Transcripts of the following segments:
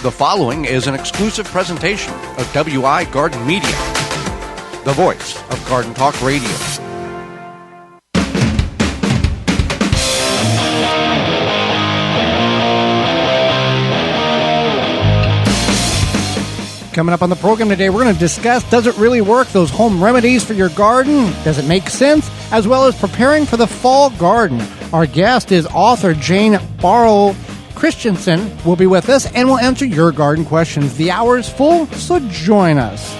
The following is an exclusive presentation of WI Garden Media, the voice of Garden Talk Radio. Coming up on the program today, we're going to discuss, does it really work, those home remedies for your garden? Does it make sense? As well as preparing for the fall garden. Our guest is author Jane Barlow Christensen will be with us, and we'll answer your garden questions. The hour is full, so join us.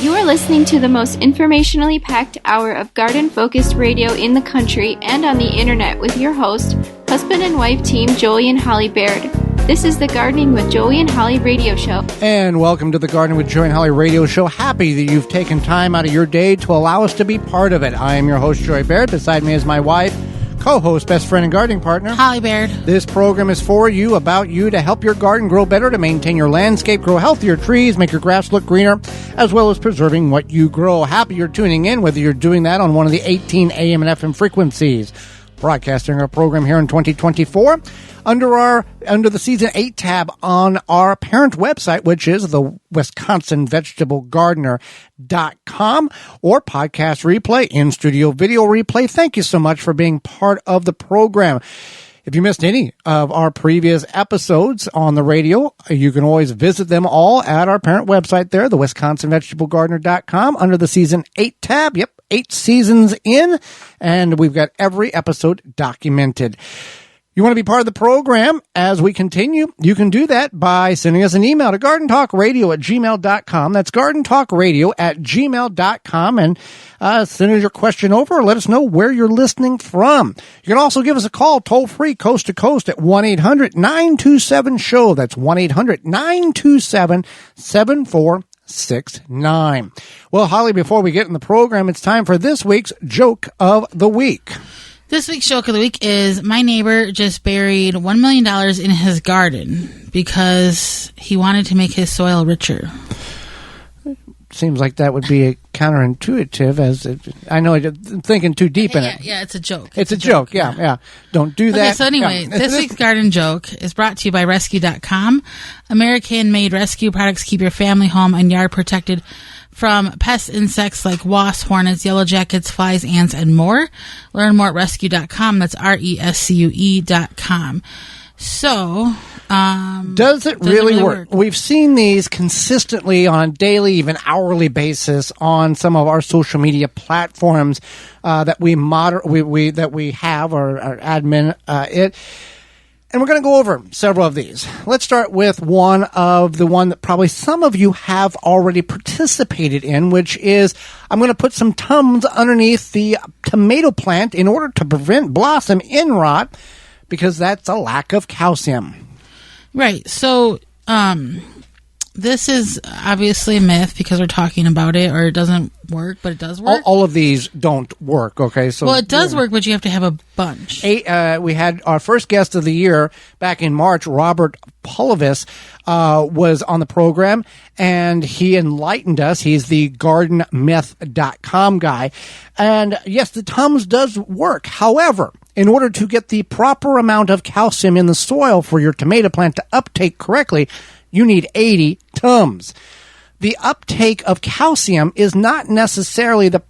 You are listening to the most informationally packed hour of garden-focused radio in the country and on the internet with your host, husband and wife team Joey and Holly Baird. This is the Gardening with Joey and Holly radio show. And welcome to the Gardening with Joey and Holly radio show. Happy that you've taken time out of your day to allow us to be part of it. I am your host, Joey Baird. Beside me is my wife, co-host, best friend, and gardening partner, Holly Baird. This program is for you, about you, to help your garden grow better, to maintain your landscape, grow healthier trees, make your grass look greener, as well as preserving what you grow. Happy you're tuning in, whether you're doing that on one of the 18 AM and FM frequencies. Broadcasting our program here in 2024 under the Season 8 tab on our parent website, which is the WisconsinVegetableGardener.com, or podcast replay, in-studio video replay. Thank you so much for being part of the program. If you missed any of our previous episodes on the radio, you can always visit them all at our parent website there, the WisconsinVegetableGardener.com, under the Season 8 tab. Yep, 8 seasons in, and we've got every episode documented. You want to be part of the program as we continue? You can do that by sending us an email to gardentalkradio@gmail.com. That's gardentalkradio@gmail.com, and send us your question over, or let us know where you're listening from. You can also give us a call toll-free, coast to coast, at 1-800-927-SHOW. That's 1-800-927-7469. Well, Holly, before we get in the program, it's time for this week's Joke of the Week. This week's joke of the week is, my neighbor just buried $1 million in his garden because he wanted to make his soil richer. Seems like that would be counterintuitive, I know you're thinking too deep in it. Yeah, it's a joke. It's a joke, yeah. Don't do that. Okay, so anyway, this week's garden joke is brought to you by Rescue.com. American-made rescue products keep your family home and yard protected from pest insects like wasps, hornets, yellow jackets, flies, ants, and more. Learn more at rescue.com. That's RESCUE.com. So, does it really work? We've seen these consistently on a daily, even hourly basis on some of our social media platforms that we have, or our admin it. And we're going to go over several of these. Let's start with one that probably some of you have already participated in, which is, I'm going to put some Tums underneath the tomato plant in order to prevent blossom end rot, because that's a lack of calcium. Right. So, this is obviously a myth because we're talking about it, or it doesn't work, but it does work. All of these don't work, okay? So, well, it does work, but you have to have a bunch. We had our first guest of the year back in March, Robert Polovis, was on the program, and he enlightened us. He's the gardenmyth.com guy. And yes, the Tums does work. However, in order to get the proper amount of calcium in the soil for your tomato plant to uptake correctly, you need 80 Tums. The uptake of calcium is not necessarily the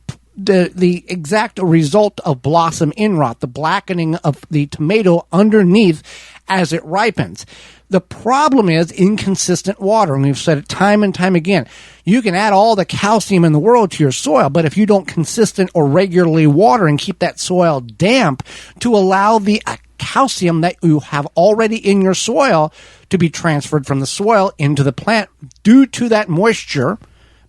exact result of blossom end rot, the blackening of the tomato underneath as it ripens. The problem is inconsistent water, and we've said it time and time again. You can add all the calcium in the world to your soil, but if you don't consistent or regularly water and keep that soil damp to allow the calcium that you have already in your soil to be transferred from the soil into the plant, due to that moisture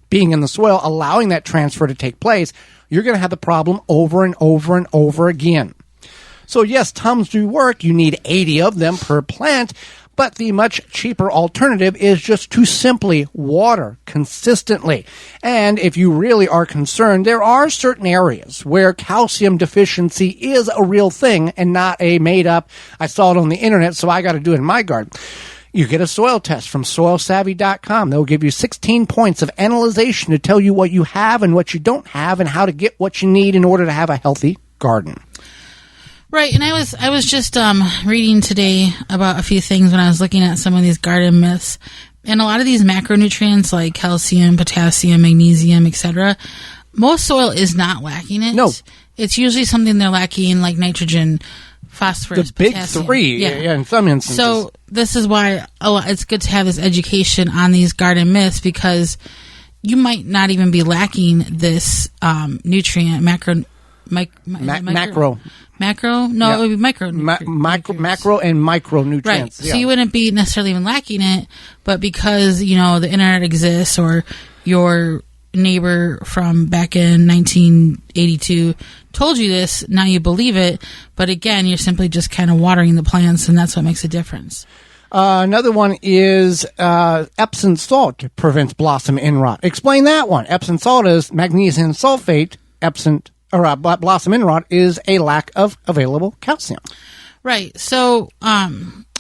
being in the soil, allowing that transfer to take place, you're going to have the problem over and over and over again. So yes, Tums do work. You need 80 of them per plant, but the much cheaper alternative is just to simply water consistently. And if you really are concerned, there are certain areas where calcium deficiency is a real thing and not a made-up, I saw it on the internet, so I got to do it in my garden. You get a soil test from soilsavvy.com. They'll give you 16 points of analyzation to tell you what you have and what you don't have and how to get what you need in order to have a healthy garden. Right, and I was just reading today about a few things when I was looking at some of these garden myths, and a lot of these macronutrients like calcium, potassium, magnesium, etc. Most soil is not lacking it. No, it's usually something they're lacking, like nitrogen, phosphorus, the big potassium. three. Yeah, in some instances. So this is why it's good to have this education on these garden myths, because you might not even be lacking this nutrient macro. Macro? No, Yeah. it would be micro. Macro and micronutrients. Right. Yeah. So you wouldn't be necessarily even lacking it, but because, the internet exists, or your neighbor from back in 1982 told you this, now you believe it. But again, you're simply just kind of watering the plants, and that's what makes a difference. Another one is Epsom salt prevents blossom end rot. Explain that one. Epsom salt is magnesium sulfate. Blossom end rot is a lack of available calcium. Right. So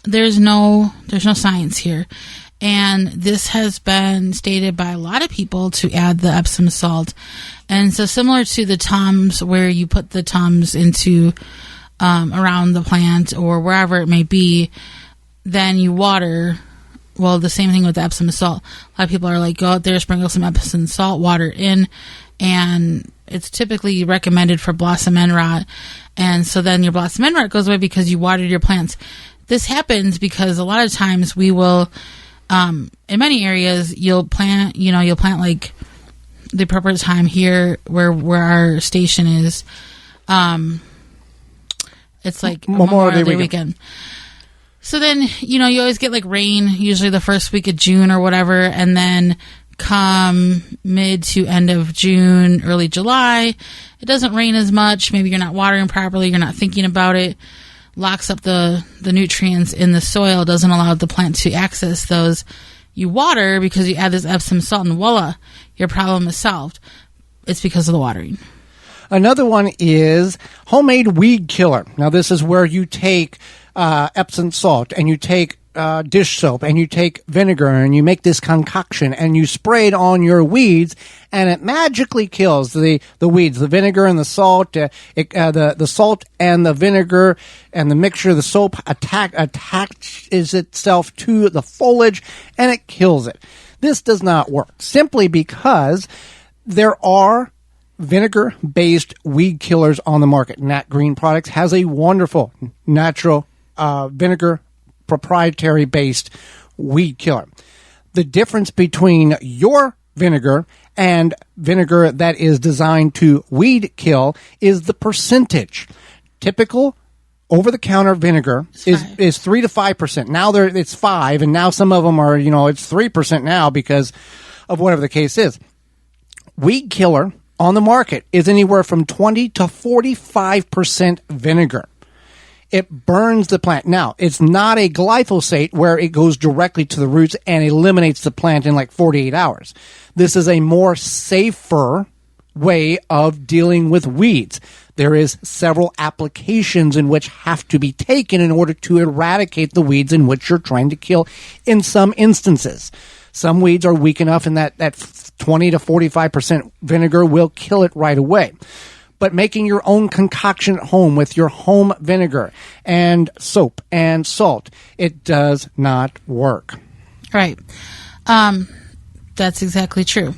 there's no science here, and this has been stated by a lot of people to add the Epsom salt. And so similar to the Tums, where you put the Tums into around the plant or wherever it may be, then you water. Well, the same thing with the Epsom salt. A lot of people are like, go out there, sprinkle some Epsom salt water in, and it's typically recommended for blossom end rot. And so then your blossom end rot goes away because you watered your plants. This happens because a lot of times we will, in many areas, you'll plant like the appropriate time here where our station is. It's like Memorial Day weekend. So then, you always get like rain, usually the first week of June or whatever, and then come mid to end of June, early July, it doesn't rain as much. Maybe you're not watering properly, you're not thinking about it, locks up the nutrients in the soil, doesn't allow the plant to access those. You water because you add this Epsom salt, and voila, your problem is solved. It's because of the watering. Another one is homemade weed killer. Now, this is where you take Epsom salt and you take dish soap and you take vinegar and you make this concoction and you spray it on your weeds, and it magically kills the weeds. The vinegar and the salt, the salt and the vinegar and the mixture of the soap attaches itself to the foliage, and it kills it. This does not work simply because there are vinegar-based weed killers on the market. Nat Green Products has a wonderful natural vinegar proprietary-based weed killer. The difference between your vinegar and vinegar that is designed to weed kill is the percentage. Typical over-the-counter vinegar is 3 to 5%. Now it's 5%, and now some of them are, it's 3% now because of whatever the case is. Weed killer on the market is anywhere from 20 to 45% vinegar. It burns the plant. Now, it's not a glyphosate where it goes directly to the roots and eliminates the plant in like 48 hours. This is a more safer way of dealing with weeds. There is several applications in which have to be taken in order to eradicate the weeds in which you're trying to kill in some instances. Some weeds are weak enough in that 20 to 45% vinegar will kill it right away. But making your own concoction at home with your home vinegar and soap and salt, it does not work. Right. That's exactly true.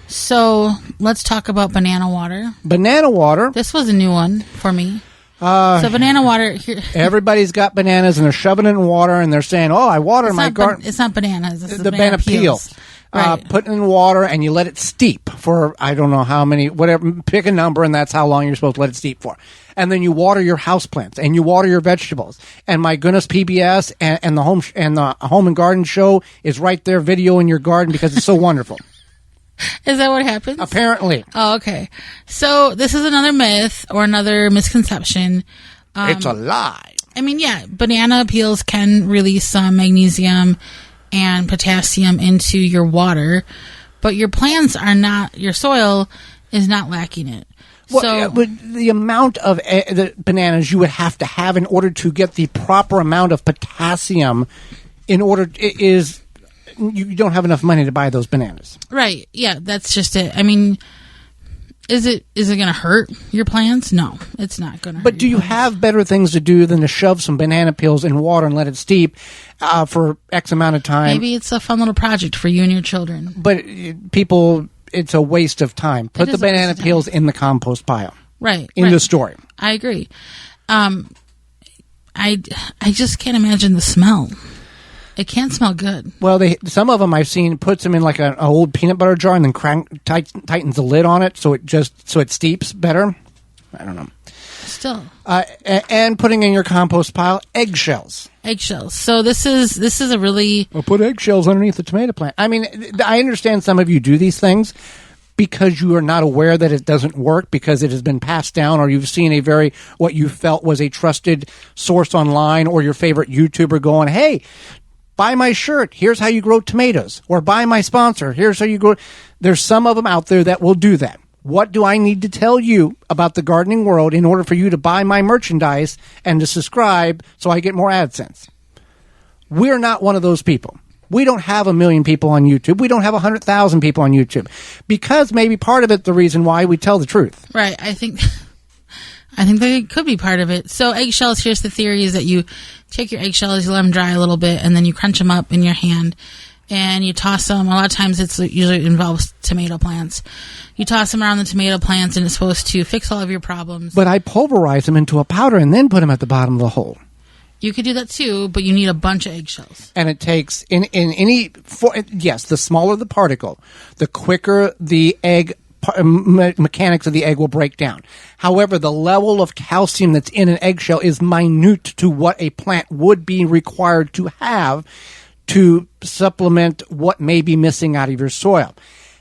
So let's talk about banana water. Banana water. This was a new one for me. So banana water. Here. Everybody's got bananas and they're shoving it in water and they're saying, "Oh, I water my garden." It's not bananas. It's the banana peels. Right. Put it in water and you let it steep for I don't know how many, whatever. Pick a number and that's how long you're supposed to let it steep for. And then you water your houseplants and you water your vegetables. And my goodness, PBS and the home and garden show is right there, video in your garden because it's so wonderful. Is that what happens? Apparently. Oh, okay. So this is another myth or another misconception. It's a lie. I mean, yeah, banana peels can release some magnesium and potassium into your water, but your plants are not, your soil is not lacking it. Well, but the amount of the bananas you would have to have in order to get the proper amount of potassium is you don't have enough money to buy those bananas. Right. Yeah, that's just it. I mean, Is it going to hurt your plants? No, it's not going to hurt. But do you have better things to do than to shove some banana peels in water and let it steep for X amount of time? Maybe it's a fun little project for you and your children. But people, it's a waste of time. Put the banana peels in the compost pile. Right. End of story. I agree. I just can't imagine the smell. It can't smell good. Well, some of them I've seen puts them in like an old peanut butter jar and then tightens the lid on it so it steeps better. I don't know. Still. And putting in your compost pile eggshells. Eggshells. So this is a really... Well, put eggshells underneath the tomato plant. I mean, I understand some of you do these things because you are not aware that it doesn't work because it has been passed down, or you've seen what you felt was a trusted source online, or your favorite YouTuber going, hey, buy my shirt, here's how you grow tomatoes. Or buy my sponsor, here's how you grow. There's some of them out there that will do that. What do I need to tell you about the gardening world in order for you to buy my merchandise and to subscribe so I get more AdSense? We're not one of those people. We don't have 1 million people on YouTube. We don't have 100,000 people on YouTube. Because maybe part of it, the reason why we tell the truth. Right. I think that could be part of it. So eggshells, here's the theory, is that you take your eggshells, you let them dry a little bit, and then you crunch them up in your hand, and you toss them. A lot of times it usually involves tomato plants. You toss them around the tomato plants, and it's supposed to fix all of your problems. But I pulverize them into a powder and then put them at the bottom of the hole. You could do that too, but you need a bunch of eggshells. And it takes, yes, the smaller the particle, the quicker the egg mechanics of the egg will break down. However, the level of calcium that's in an eggshell is minute to what a plant would be required to have to supplement what may be missing out of your soil.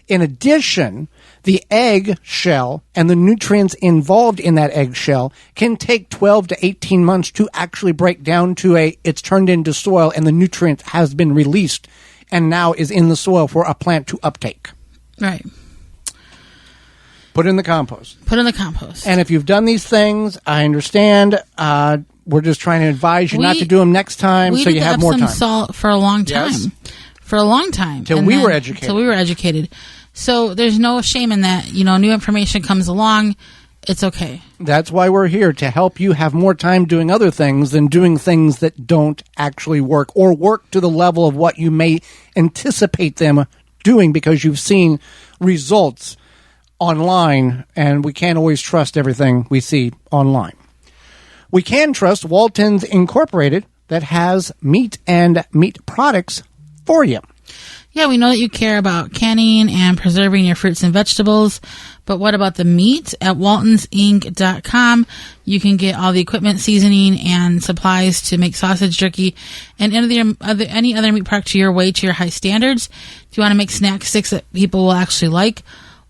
In addition, the egg shell and the nutrients involved in that eggshell can take 12 to 18 months to actually break down to it's turned into soil and the nutrient has been released and now is in the soil for a plant to uptake. Right. Put in the compost. Put in the compost. And if you've done these things, I understand. We're just trying to advise you not to do them next time so you have more time. We did Epsom salt for a long time. Yes. For a long time. Till we were educated. So there's no shame in that. New information comes along. It's okay. That's why we're here, to help you have more time doing other things than doing things that don't actually work or work to the level of what you may anticipate them doing because you've seen results online, and we can't always trust everything we see online. We can trust Walton's Incorporated that has meat and meat products for you. Yeah, we know that you care about canning and preserving your fruits and vegetables, but what about the meat? At waltonsinc.com, you can get all the equipment, seasoning, and supplies to make sausage, jerky, and any other meat product to your high standards. If you want to make snack sticks that people will actually like,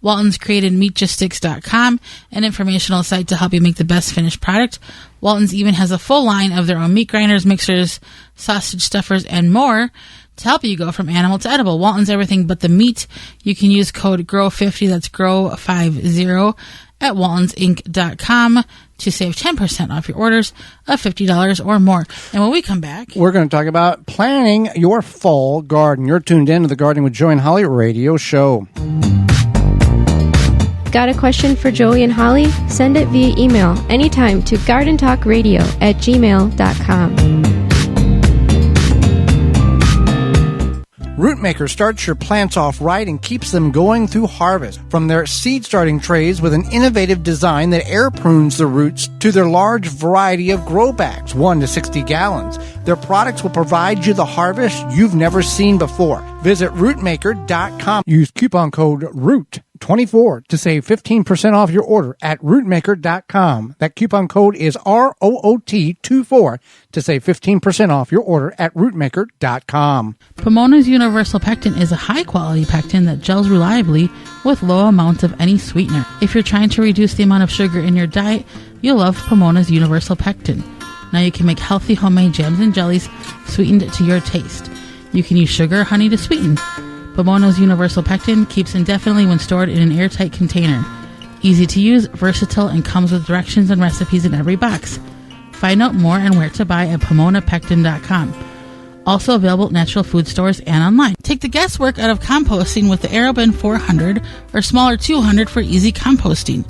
Walton's created meatgistics.com, an informational site to help you make the best finished product. Walton's even has a full line of their own meat grinders, mixers, sausage stuffers, and more to help you go from animal to edible. Walton's everything but the meat. You can use code GROW50, that's GROW50, at waltonsinc.com to save 10% off your orders of $50 or more. And when we come back, we're going to talk about planning your fall garden. You're tuned in to the Gardening with Joey and Holly radio show. Got a question for Joey and Holly? Send it via email anytime to gardentalkradio@gmail.com. Rootmaker starts your plants off right and keeps them going through harvest. From their seed starting trays with an innovative design that air prunes the roots to their large variety of grow bags, 1 to 60 gallons, their products will provide you the harvest you've never seen before. Visit rootmaker.com. Use coupon code ROOT24 to save 15% off your order at rootmaker.com. That coupon code is ROOT24 to save 15% off your order at rootmaker.com. Pomona's Universal Pectin is a high-quality pectin that gels reliably with low amounts of any sweetener. If you're trying to reduce the amount of sugar in your diet, you'll love Pomona's Universal Pectin. Now you can make healthy homemade jams and jellies sweetened to your taste. You can use sugar or honey to sweeten. Pomona's Universal Pectin keeps indefinitely when stored in an airtight container. Easy to use, versatile, and comes with directions and recipes in every box. Find out more and where to buy at PomonaPectin.com. Also available at natural food stores and online. Take the guesswork out of composting with the AeroBin 400 or smaller 200 for easy composting.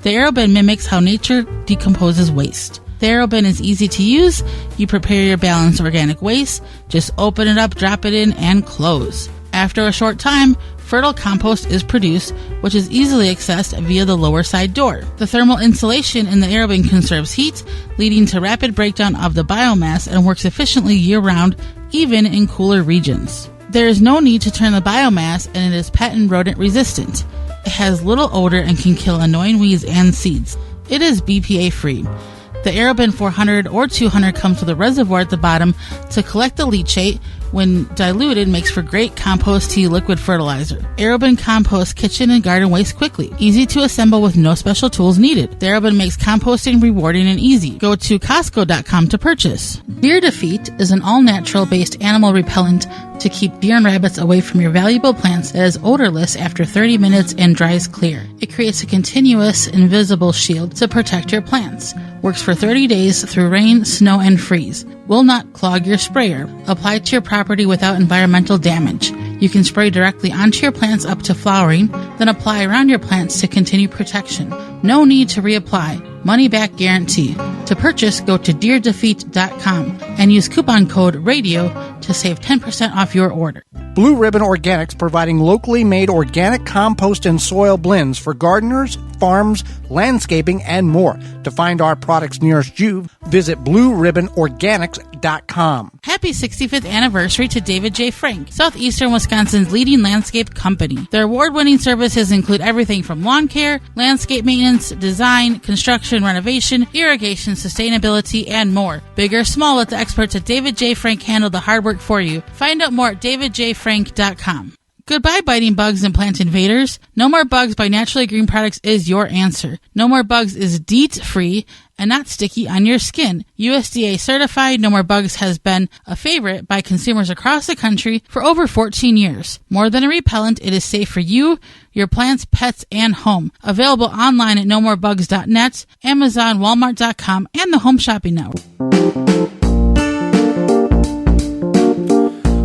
The AeroBin mimics how nature decomposes waste. The AeroBin is easy to use. You prepare your balanced organic waste. Just open it up, drop it in, and close. After a short time, fertile compost is produced, which is easily accessed via the lower side door. The thermal insulation in the AeroBin conserves heat, leading to rapid breakdown of the biomass and works efficiently year-round, even in cooler regions. There is no need to turn the biomass, and it is pet and rodent resistant. It has little odor and can kill annoying weeds and seeds. It is BPA free. The AeroBin 400 or 200 comes with a reservoir at the bottom to collect the leachate. When diluted, makes for great compost tea liquid fertilizer. AeroBin composts kitchen and garden waste quickly. Easy to assemble with no special tools needed. The AeroBin makes composting rewarding and easy. Go to Costco.com to purchase. Deer Defeat is an all-natural based animal repellent to keep deer and rabbits away from your valuable plants that is odorless after 30 minutes and dries clear. It creates a continuous, invisible shield to protect your plants. Works for 30 days through rain, snow, and freeze. Will not clog your sprayer. Apply to your property without environmental damage. You can spray directly onto your plants up to flowering, then apply around your plants to continue protection. No need to reapply. Money back guarantee. To purchase, go to deerdefeat.com and use coupon code RADIO to save 10% off your order. Blue Ribbon Organics, providing locally made organic compost and soil blends for gardeners, farms, landscaping, and more. To find our products nearest you, visit blueribbonorganics.com. Happy 65th anniversary to David J. Frank, Southeastern Wisconsin's leading landscape company. Their award-winning services include everything from lawn care, landscape maintenance, design, construction, renovation, irrigation, sustainability, and more. Big or small, let the experts at David J. Frank handle the hard work for you. Find out more at davidjfrank.com. Goodbye, biting bugs and plant invaders. No More Bugs by Naturally Green Products is your answer. No More Bugs is DEET-free and not sticky on your skin. USDA certified, No More Bugs has been a favorite by consumers across the country for over 14 years. More than a repellent, it is safe for you, your plants, pets, and home. Available online at nomorebugs.net, Amazon, Walmart.com, and the Home Shopping Network.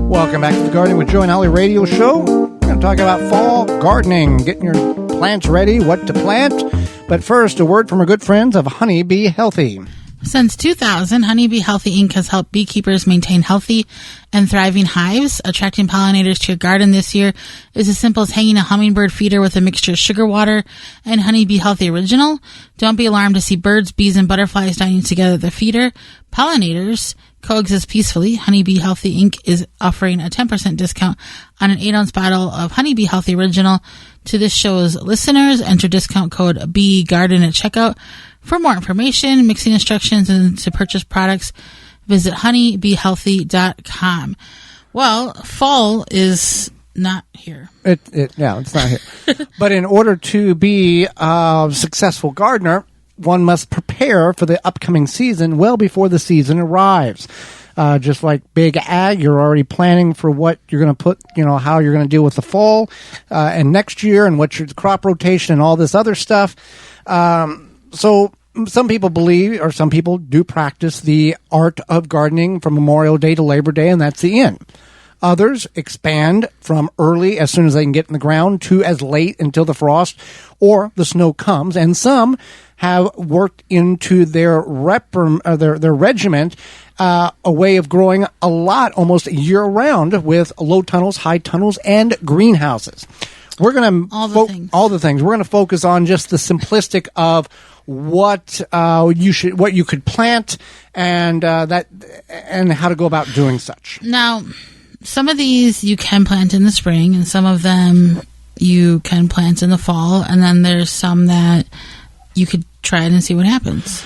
Welcome back to the Gardening with Joe and Holly radio show. We're going to talk about fall gardening, getting your plants ready, what to plant. But first, a word from our good friends of Honey Bee Healthy. Since 2000, Honey Bee Healthy Inc. has helped beekeepers maintain healthy and thriving hives. Attracting pollinators to your garden this year is as simple as hanging a hummingbird feeder with a mixture of sugar water and Honey Bee Healthy Original. Don't be alarmed to see birds, bees, and butterflies dining together at the feeder. Pollinators coexist peacefully. Honey Bee Healthy Inc. is offering a 10% discount on an 8-ounce bottle of Honey Bee Healthy Original to this show's listeners. Enter discount code BEEGARDEN at checkout. For more information, mixing instructions, and to purchase products, visit honeybeehealthy.com. Well, fall is not here. It's not here. But in order to be a successful gardener, one must prepare for the upcoming season well before the season arrives. Just like Big Ag, you're already planning for what you're going to put, how you're going to deal with the fall and next year and what's your crop rotation and all this other stuff. So some people believe, or some people do practice the art of gardening from Memorial Day to Labor Day, and that's the end. Others expand from early, as soon as they can get in the ground, to as late until the frost or the snow comes. And some have worked into their regiment a way of growing a lot almost year-round with low tunnels, high tunnels, and greenhouses. We're going to all the things. We're going to focus on just the simplistic of what you could plant and how to go about doing such. Now, some of these you can plant in the spring, and some of them you can plant in the fall, and then there's some that you could try it and see what happens.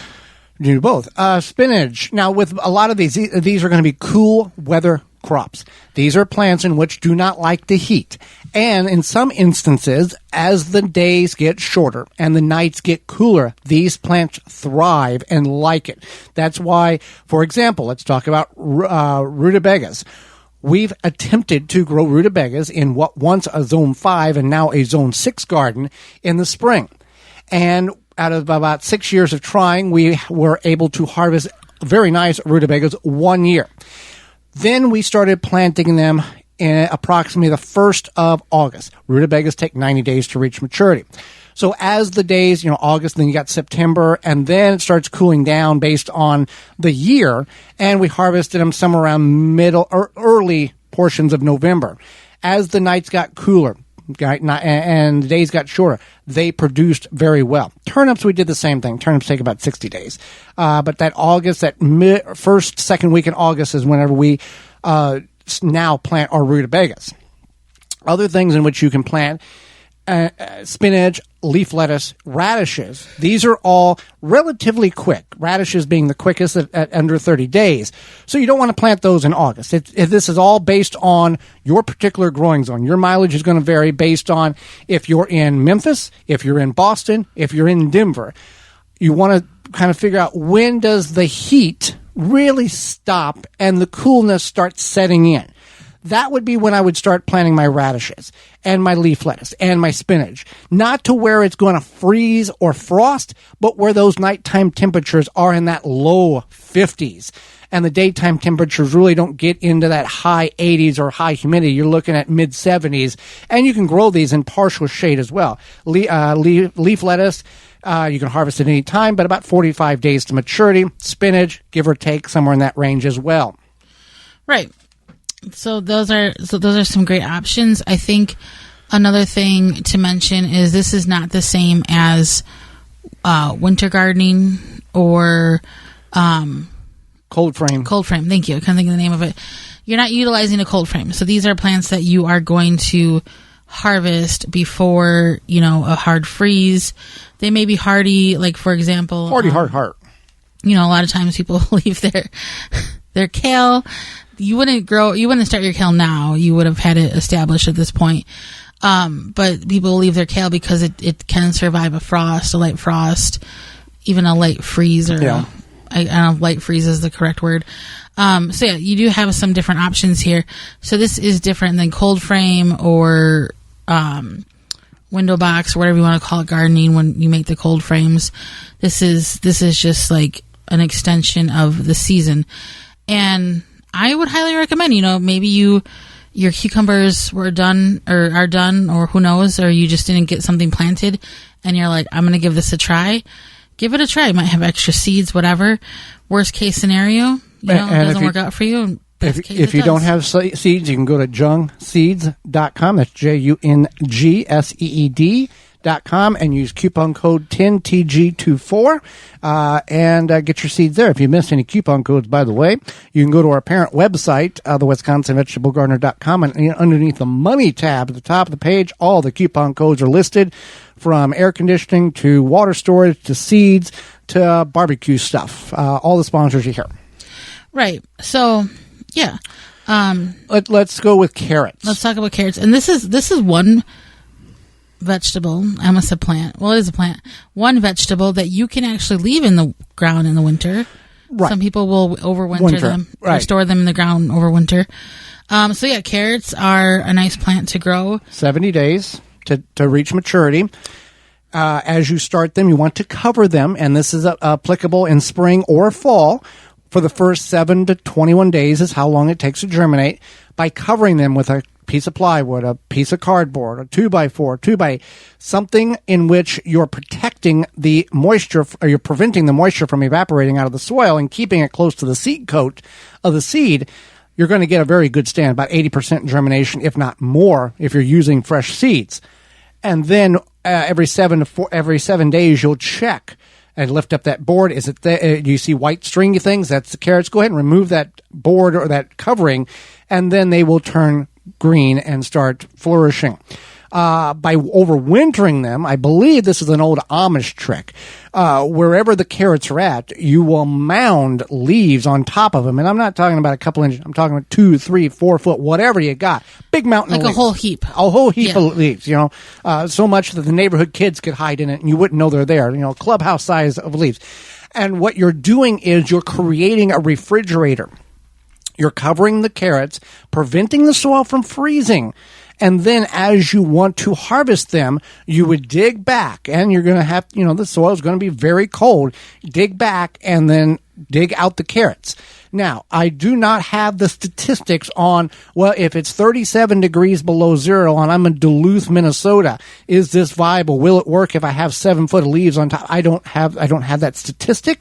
You do both. Spinach. Now, with a lot of these are going to be cool weather crops. These are plants in which do not like the heat. And in some instances, as the days get shorter and the nights get cooler, these plants thrive and like it. That's why, for example, let's talk about rutabagas. We've attempted to grow rutabagas in what once a Zone 5 and now a Zone 6 garden in the spring. And out of about 6 years of trying, we were able to harvest very nice rutabagas one year. Then we started planting them in approximately the 1st of August. Rutabagas take 90 days to reach maturity. So as the days, August, then you got September, and then it starts cooling down based on the year, and we harvested them somewhere around middle or early portions of November. As the nights got cooler and the days got shorter, they produced very well. Turnips, we did the same thing. Turnips take about 60 days. But that August, first, second week in August is whenever we now plant our rutabagas. Other things in which you can plant spinach, leaf lettuce, radishes. These are all relatively quick. Radishes being the quickest at under 30 days. So you don't want to plant those in August. This is all based on your particular growing zone. Your mileage is going to vary based on if you're in Memphis, if you're in Boston, if you're in Denver. You want to kind of figure out when does the heat really stop and the coolness starts setting in. That would be when I would start planting my radishes and my leaf lettuce and my spinach. Not to where it's going to freeze or frost, but where those nighttime temperatures are in that low 50s. And the daytime temperatures really don't get into that high 80s or high humidity. You're looking at mid 70s. And you can grow these in partial shade as well. Leaf lettuce, you can harvest at any time, but about 45 days to maturity. Spinach, give or take, somewhere in that range as well. Right. So those are some great options. I think another thing to mention is this is not the same as winter gardening or cold frame. Cold frame. Thank you. I couldn't think of the name of it. You're not utilizing a cold frame. So these are plants that you are going to harvest before, a hard freeze. They may be hardy, like for example, hard. A lot of times people leave their kale. You wouldn't start your kale now. You would have had it established at this point. But people leave their kale because it can survive a light frost, even a light freeze, or I don't know if light freeze is the correct word. So yeah, you do have some different options here. So this is different than cold frame or window box, or whatever you want to call it, gardening when you make the cold frames. This is just like an extension of the season. And I would highly recommend, maybe your cucumbers are done, or who knows, or you just didn't get something planted and you're like, I'm going to give this a try. Give it a try. You might have extra seeds, whatever. Worst case scenario, it doesn't work out for you. If you don't have seeds, you can go to jungseeds.com. That's JUNGSEED.com and use coupon code 10TG24 and get your seeds there. If you missed any coupon codes, by the way, you can go to our parent website, the WisconsinVegetableGardener.com, and underneath the Money tab at the top of the page, all the coupon codes are listed, from air conditioning to water storage to seeds to barbecue stuff. All the sponsors you hear. Right. So, yeah. Let's go with carrots. Let's talk about carrots. And this is one vegetable. I almost said plant. Well, it is a plant. One vegetable that you can actually leave in the ground in the winter. Right. Some people will overwinter them or store them in the ground over winter. So yeah, carrots are a nice plant to grow. 70 days to reach maturity. As you start them, you want to cover them, and this is applicable in spring or fall. For the first 7 to 21 days is how long it takes to germinate, by covering them with a piece of plywood, a piece of cardboard, a 2x4, something in which you're protecting the moisture, or you're preventing the moisture from evaporating out of the soil and keeping it close to the seed coat of the seed. You're going to get a very good stand, about 80% germination, if not more, if you're using fresh seeds. And then every 7 days, you'll check and lift up that board. Is it do you see white stringy things? That's the carrots. Go ahead and remove that board or that covering, and then they will turn green and start flourishing. By overwintering them, I believe this is an old Amish trick. Wherever the carrots are at, you will mound leaves on top of them. And I'm not talking about a couple inches. I'm talking about 2, 3, 4 foot, whatever you got. Big mountain of leaves. Like a whole heap. A whole heap of leaves, so much that the neighborhood kids could hide in it and you wouldn't know they're there. Clubhouse size of leaves. And what you're doing is you're creating a refrigerator. You're covering the carrots, preventing the soil from freezing. And then as you want to harvest them, you would dig back, and you're going to have, the soil is going to be very cold. Dig back and then dig out the carrots. Now, I do not have the statistics on, well, if it's 37 degrees below zero and I'm in Duluth, Minnesota, is this viable? Will it work if I have 7 foot of leaves on top? I don't have that statistic.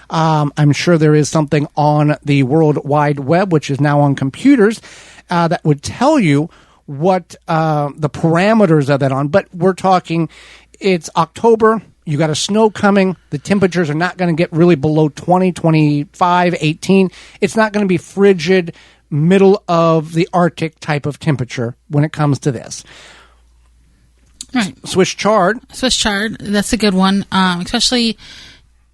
I'm sure there is something on the World Wide Web, which is now on computers, that would tell you what the parameters of that on. But we're talking, it's October. You got a snow coming. The temperatures are not going to get really below 20, 25, 18. It's not going to be frigid, middle of the Arctic type of temperature when it comes to this. Right. Swiss chard. Swiss chard. That's a good one. Especially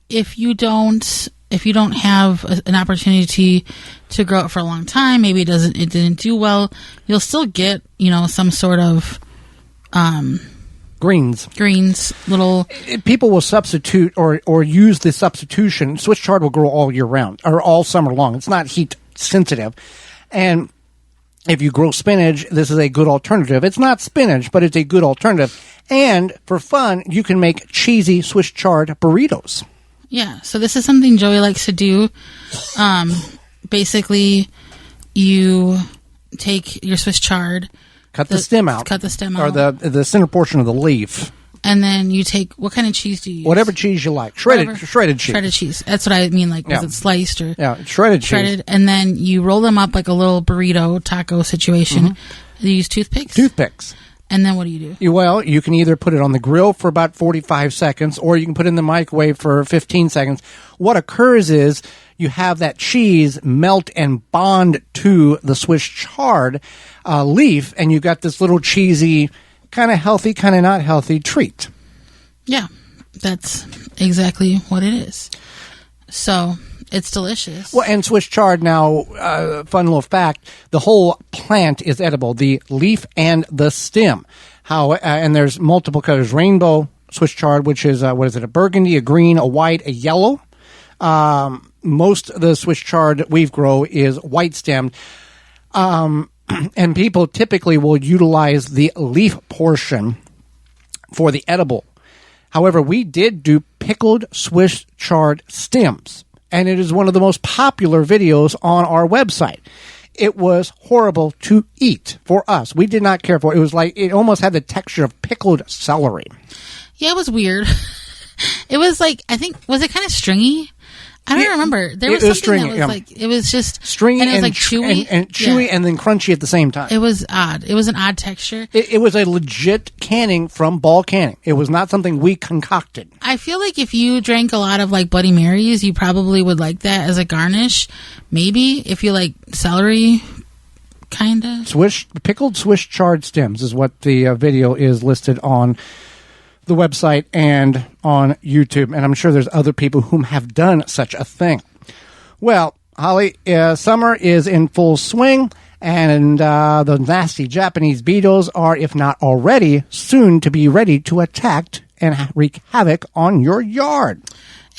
if you don't have an opportunity to grow it for a long time, maybe it didn't do well, you'll still get, some sort of, Greens, little... People will substitute or use the substitution. Swiss chard will grow all year round or all summer long. It's not heat sensitive. And if you grow spinach, this is a good alternative. It's not spinach, but it's a good alternative. And for fun, you can make cheesy Swiss chard burritos. Yeah, so this is something Joey likes to do. Basically, you take your Swiss chard... Cut the stem out. Or the center portion of the leaf. And then you take, what kind of cheese do you use? Whatever cheese you like. Shredded cheese. Shredded cheese. That's what I mean, was it sliced or? Yeah, shredded cheese. Shredded, and then you roll them up like a little burrito, taco situation. Mm-hmm. You use toothpicks? Toothpicks. And then what do you do? Well, you can either put it on the grill for about 45 seconds, or you can put it in the microwave for 15 seconds. What occurs is you have that cheese melt and bond to the Swiss chard leaf, and you got this little cheesy, kind of healthy, kind of not healthy treat. Yeah, that's exactly what it is. So... it's delicious. Well, and Swiss chard now, fun little fact, the whole plant is edible, the leaf and the stem. And there's multiple colors. Rainbow Swiss chard, which is, a burgundy, a green, a white, a yellow. Most of the Swiss chard that we grow is white stemmed. And people typically will utilize the leaf portion for the edible. However, we did do pickled Swiss chard stems. And it is one of the most popular videos on our website. It was horrible to eat for us. We did not care for it. It was like, it almost had the texture of pickled celery. Yeah, it was weird. It was like, I think, was it kind of stringy? I don't remember. There was something stringy, that was like, it was just stringy, and it was like chewy. And chewy and then crunchy at the same time. It was odd. It was an odd texture. It was a legit canning from Ball Canning. It was not something we concocted. I feel like if you drank a lot of like Bloody Marys, you probably would like that as a garnish. Maybe if you like celery, kind of. Pickled Swiss chard stems is what the video is listed on the website and on YouTube, and I'm sure there's other people who have done such a thing. Well, Holly, summer is in full swing, and the nasty Japanese beetles are, if not already, soon to be ready to attack and wreak havoc on your yard.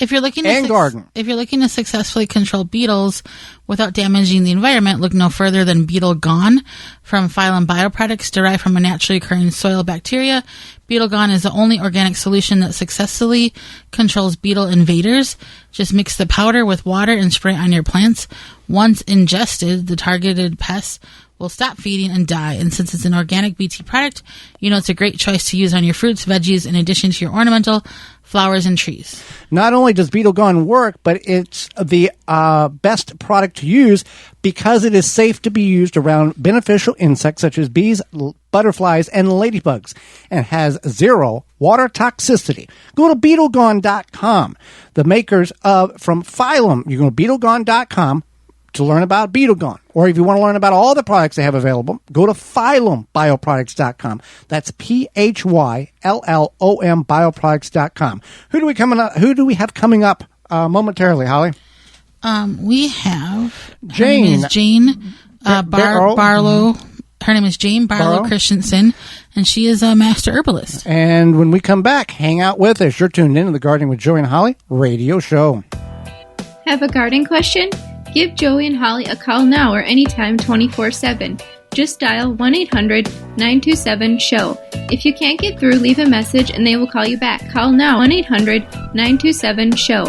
If you're looking garden. If you're looking to successfully control beetles without damaging the environment, look no further than Beetle Gone from Phylum Bioproducts, derived from a naturally occurring soil bacteria. Beetle Gone is the only organic solution that successfully controls beetle invaders. Just mix the powder with water and spray it on your plants. Once ingested, the targeted pests will stop feeding and die. And since it's an organic BT product, it's a great choice to use on your fruits, veggies, in addition to your ornamental flowers and trees. Not only does Beetle Gone work, but it's the best product to use because it is safe to be used around beneficial insects such as bees, butterflies, and ladybugs, and has zero water toxicity. Go to BeetleGone.com. The makers from Phylum, you go to BeetleGone.com to learn about Beetle Gone. Or if you want to learn about all the products they have available, go to PhylumBioproducts.com. That's PHYLLOM Bioproducts.com. Who do we have coming up momentarily, Holly? We have Jane. Her name is Jane Barlow. Her name is Jane Barlow Christensen, and she is a master herbalist. And when we come back, hang out with us. You're tuned in to the Gardening with Joey and Holly radio show. Have a garden question? Give Joey and Holly a call now or anytime 24/7. Just dial 1-800-927-SHOW. If you can't get through, leave a message and they will call you back. Call now, 1-800-927-SHOW.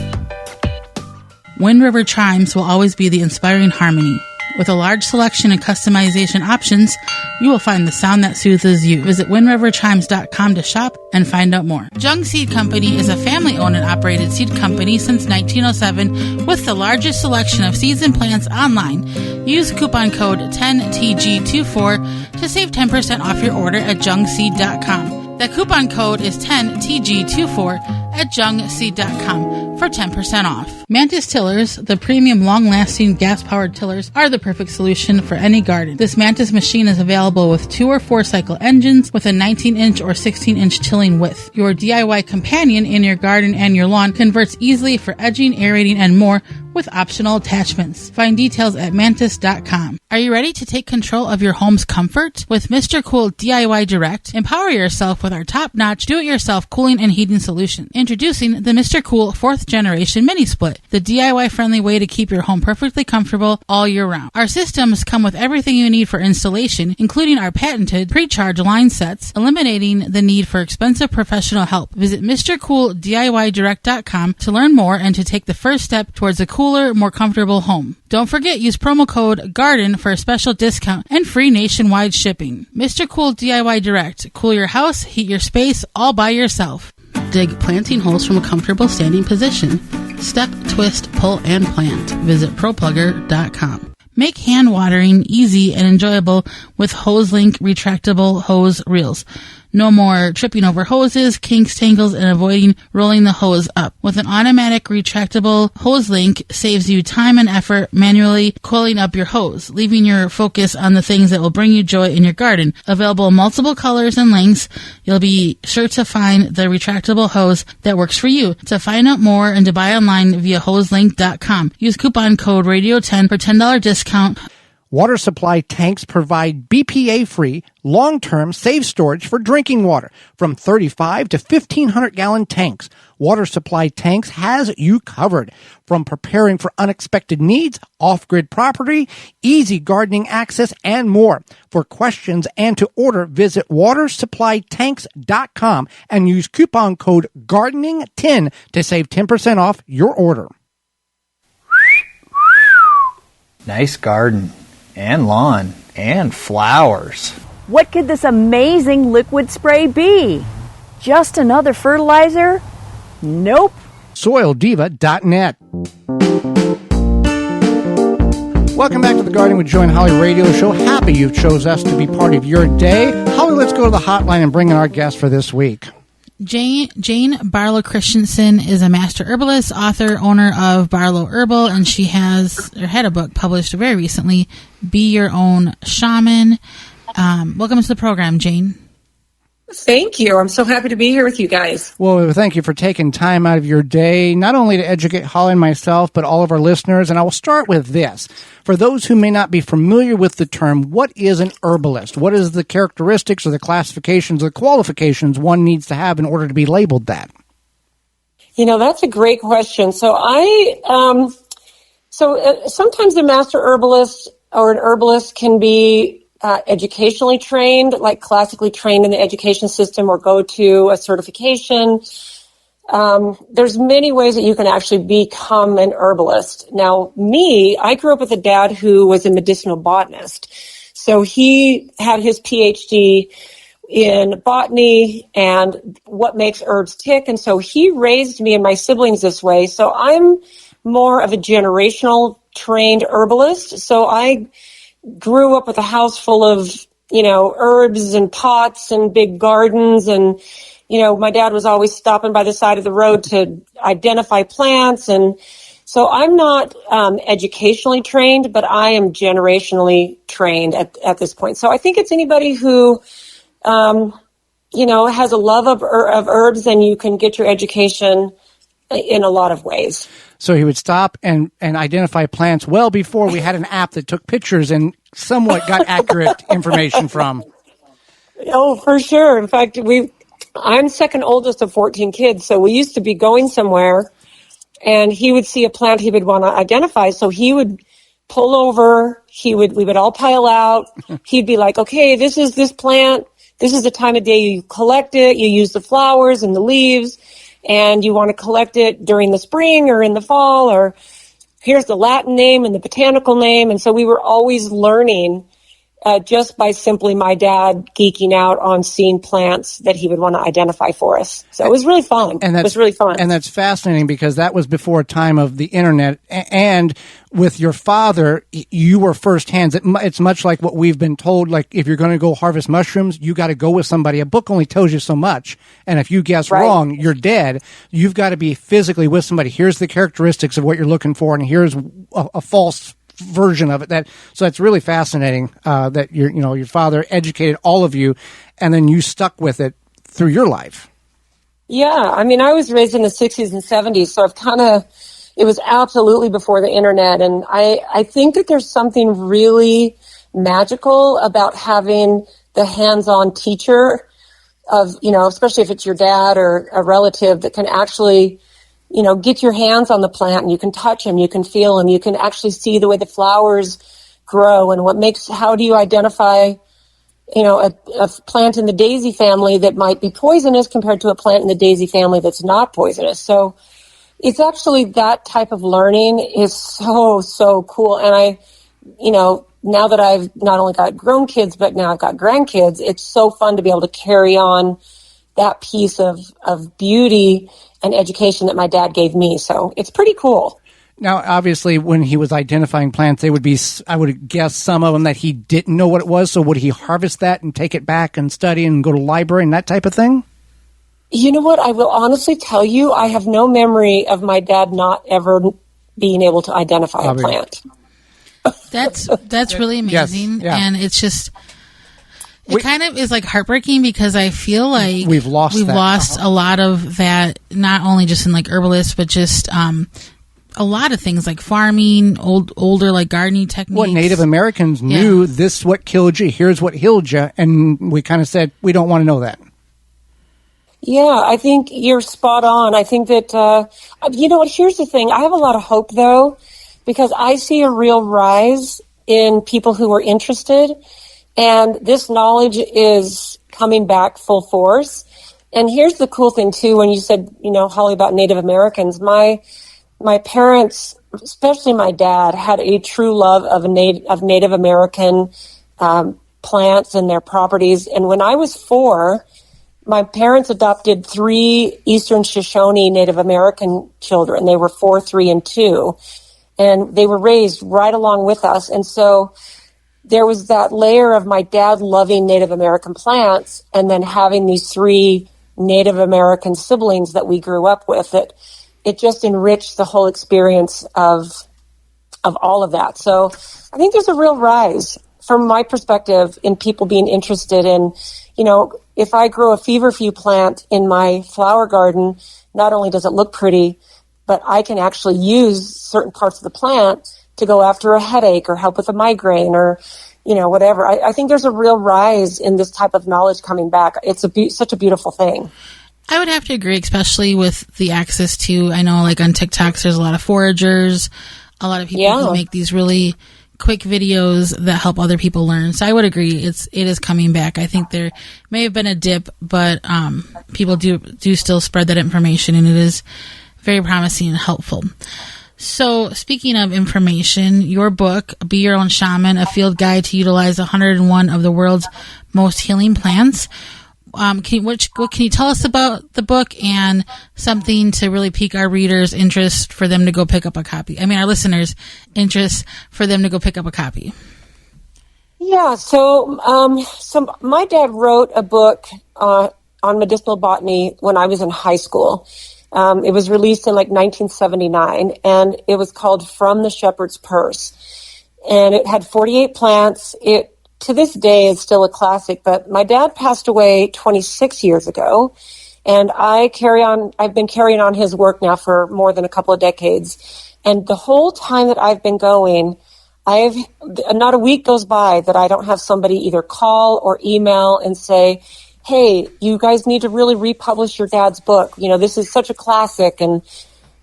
Wind River chimes will always be the inspiring harmony. With a large selection and customization options, you will find the sound that soothes you. Visit windriverchimes.com to shop and find out more. Jung Seed Company is a family-owned and operated seed company since 1907 with the largest selection of seeds and plants online. Use coupon code 10TG24 to save 10% off your order at jungseed.com. That coupon code is 10TG24 at jungseed.com for 10% off. Mantis tillers, the premium long-lasting gas-powered tillers, are the perfect solution for any garden. This Mantis machine is available with 2 or 4 cycle engines with a 19-inch or 16-inch tilling width. Your DIY companion in your garden and your lawn converts easily for edging, aerating, and more with optional attachments. Find details at mantis.com. Are you ready to take control of your home's comfort? With Mr. Cool DIY Direct, empower yourself with our top-notch do-it-yourself cooling and heating solution. Introducing the Mr. Cool 4th Generation Mini Split, the DIY-friendly way to keep your home perfectly comfortable all year round. Our systems come with everything you need for installation, including our patented pre-charge line sets, eliminating the need for expensive professional help. Visit MrCoolDIYDirect.com to learn more and to take the first step towards a cooler, more comfortable home. Don't forget, use promo code GARDEN for a special discount and free nationwide shipping. Mr. Cool DIY Direct. Cool your house, heat your space, all by yourself. Dig planting holes from a comfortable standing position. Step, twist, pull, and plant. Visit ProPlugger.com. Make hand watering easy and enjoyable with HoseLink retractable hose reels. No more tripping over hoses, kinks, tangles, and avoiding rolling the hose up. With an automatic retractable HoseLink saves you time and effort manually coiling up your hose, leaving your focus on the things that will bring you joy in your garden. Available in multiple colors and lengths, you'll be sure to find the retractable hose that works for you. To find out more and to buy online via hoselink.com, use coupon code RADIO10 for $10 discount. Water supply tanks provide BPA-free, long-term safe storage for drinking water from 35 to 1,500-gallon tanks. Water supply tanks has you covered. From preparing for unexpected needs, off-grid property, easy gardening access, and more. For questions and to order, visit watersupplytanks.com and use coupon code GARDENING10 to save 10% off your order. Nice garden. And lawn. And flowers. What could this amazing liquid spray be? Just another fertilizer? Nope. SoilDiva.net. Welcome back to the Gardening with Joy and Holly radio show. Happy you've chose us to be part of your day. Holly, let's go to the hotline and bring in our guest for this week. Jane Barlow Christensen is a master herbalist, author, owner of Barlow Herbal, and she had a book published very recently, Be Your Own Shaman. Welcome to the program, Jane. Thank you. I'm so happy to be here with you guys. Well, thank you for taking time out of your day, not only to educate Holly and myself, but all of our listeners. And I will start with this. For those who may not be familiar with the term, what is an herbalist? What is the characteristics or the classifications or the qualifications one needs to have in order to be labeled that? You know, that's a great question. So sometimes a master herbalist or an herbalist can be educationally trained, like classically trained in the education system, or go to a certification. There's many ways that you can actually become an herbalist. Now, I grew up with a dad who was a medicinal botanist. So he had his PhD in botany and what makes herbs tick. And so he raised me and my siblings this way. So I'm more of a generational trained herbalist. So I grew up with a house full of, herbs and pots and big gardens. And, my dad was always stopping by the side of the road to identify plants. And so I'm not educationally trained, but I am generationally trained at this point. So I think it's anybody who, has a love of herbs, and you can get your education in a lot of ways. So he would stop and identify plants well before we had an app that took pictures and somewhat got accurate information from. Oh, for sure. In fact, I'm second oldest of 14 kids, so we used to be going somewhere, and he would see a plant he would want to identify, so he would pull over, we would all pile out. He'd be like, okay, this is this plant. This is the time of day you collect it. You use the flowers and the leaves, and you want to collect it during the spring or in the fall, here's the Latin name and the botanical name. And so we were always learning just by simply my dad geeking out on seeing plants that he would want to identify for us. So it was really fun. It was really fun. And that's fascinating because that was before a time of the internet. And with your father, you were firsthand. It's much like what we've been told, like if you're going to go harvest mushrooms, you got to go with somebody. A book only tells you so much. And if you guess wrong, you're dead. You've got to be physically with somebody. Here's the characteristics of what you're looking for, and here's a false version of it. So it's really fascinating that your father educated all of you, and then you stuck with it through your life. Yeah, I mean, I was raised in the 60s and 70s, so it was absolutely before the internet, and I think that there's something really magical about having the hands-on teacher of, especially if it's your dad or a relative that can actually get your hands on the plant and you can touch them, you can feel them, you can actually see the way the flowers grow and how do you identify, a plant in the daisy family that might be poisonous compared to a plant in the daisy family that's not poisonous. So it's actually that type of learning is so, so cool. And now that I've not only got grown kids, but now I've got grandkids, it's so fun to be able to carry on that piece of beauty and education that my dad gave me. So it's pretty cool. Now, obviously, when he was identifying plants, they would be, I would guess some of them that he didn't know what it was. So would he harvest that and take it back and study and go to the library and that type of thing? You know what? I will honestly tell you, I have no memory of my dad not ever being able to identify a plant. That's really amazing. Yes, yeah. And it's just... It kind of is like heartbreaking because I feel like we've lost a lot of that, not only just in like herbalists, but just a lot of things like farming, older like gardening techniques. What Native Americans knew, this is what killed you, here's what healed you, and we kind of said, we don't want to know that. Yeah, I think you're spot on. I think that, you know what, here's the thing. I have a lot of hope, though, because I see a real rise in people who are interested. And this knowledge is coming back full force. And here's the cool thing, too, when you said, Holly, about Native Americans, my parents, especially my dad, had a true love of Native American plants and their properties. And when I was 4, my parents adopted 3 Eastern Shoshone Native American children. They were 4, 3, and 2. And they were raised right along with us. And so there was that layer of my dad loving Native American plants and then having these 3 Native American siblings that we grew up with, that it just enriched the whole experience of all of that. So I think there's a real rise from my perspective in people being interested in, if I grow a feverfew plant in my flower garden, not only does it look pretty, but I can actually use certain parts of the plant to go after a headache or help with a migraine or, whatever. I think there's a real rise in this type of knowledge coming back. It's such a beautiful thing. I would have to agree, especially with the access to, I know like on TikToks, there's a lot of foragers, a lot of people who make these really quick videos that help other people learn. So I would agree it is coming back. I think there may have been a dip, but people do still spread that information, and it is very promising and helpful. So speaking of information, your book, Be Your Own Shaman, a field guide to utilize 101 of the world's most healing plants. What can you tell us about the book and something to really pique our readers' interest for them to go pick up a copy? I mean, our listeners' interest for them to go pick up a copy. Yeah, so my dad wrote a book on medicinal botany when I was in high school. It was released in 1979, and it was called From the Shepherd's Purse. And it had 48 plants. It, to this day, is still a classic, but my dad passed away 26 years ago, and I've been carrying on his work now for more than a couple of decades. And the whole time that I've been going, not a week goes by that I don't have somebody either call or email and say, hey, you guys need to really republish your dad's book. This is such a classic. And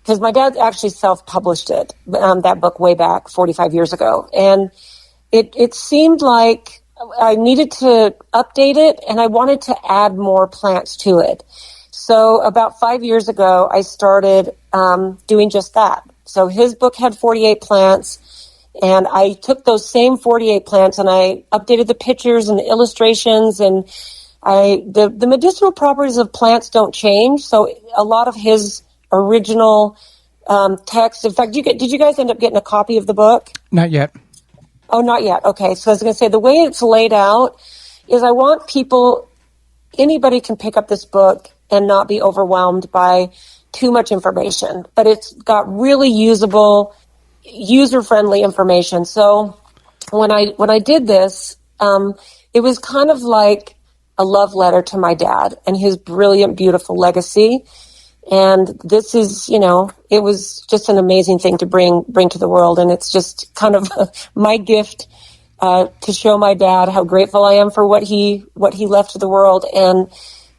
because my dad actually self-published it, that book way back 45 years ago. And it seemed like I needed to update it, and I wanted to add more plants to it. So about 5 years ago, I started doing just that. So his book had 48 plants, and I took those same 48 plants and I updated the pictures and the illustrations, and the medicinal properties of plants don't change. So a lot of his original text. In fact, did you guys end up getting a copy of the book? Not yet. Oh, not yet. Okay. So I was going to say, the way it's laid out is I want people, anybody can pick up this book and not be overwhelmed by too much information, but it's got really usable, user-friendly information. So when I did this, it was kind of like a love letter to my dad and his brilliant, beautiful legacy. And this is, it was just an amazing thing to bring to the world. And it's just kind of my gift to show my dad how grateful I am for what he left to the world. And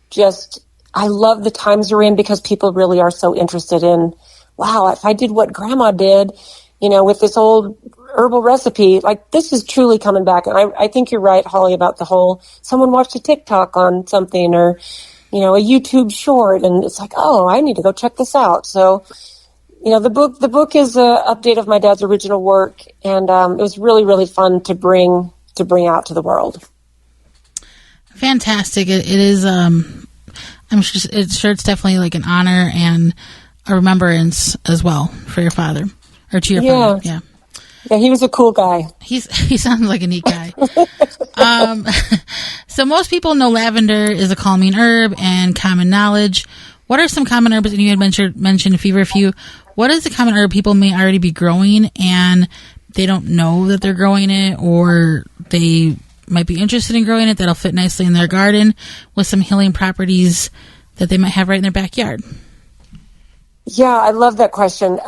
just, I love the times we're in because people really are so interested in, wow, if I did what grandma did, with this old herbal recipe, like, this is truly coming back. And I think you're right, Holly, about the whole, someone watched a TikTok on something or, a YouTube short, and it's like, oh, I need to go check this out. So, the book is an update of my dad's original work, and it was really, really fun to bring out to the world. Fantastic. It is, I'm sure it's definitely like an honor and a remembrance as well for your father, or to your father. Yeah. Yeah, he was a cool guy. He sounds like a neat guy. So most people know lavender is a calming herb and common knowledge. What are some common herbs? And you had mentioned feverfew. What is the common herb people may already be growing and they don't know that they're growing it, or they might be interested in growing it that'll fit nicely in their garden with some healing properties that they might have right in their backyard? Yeah, I love that question.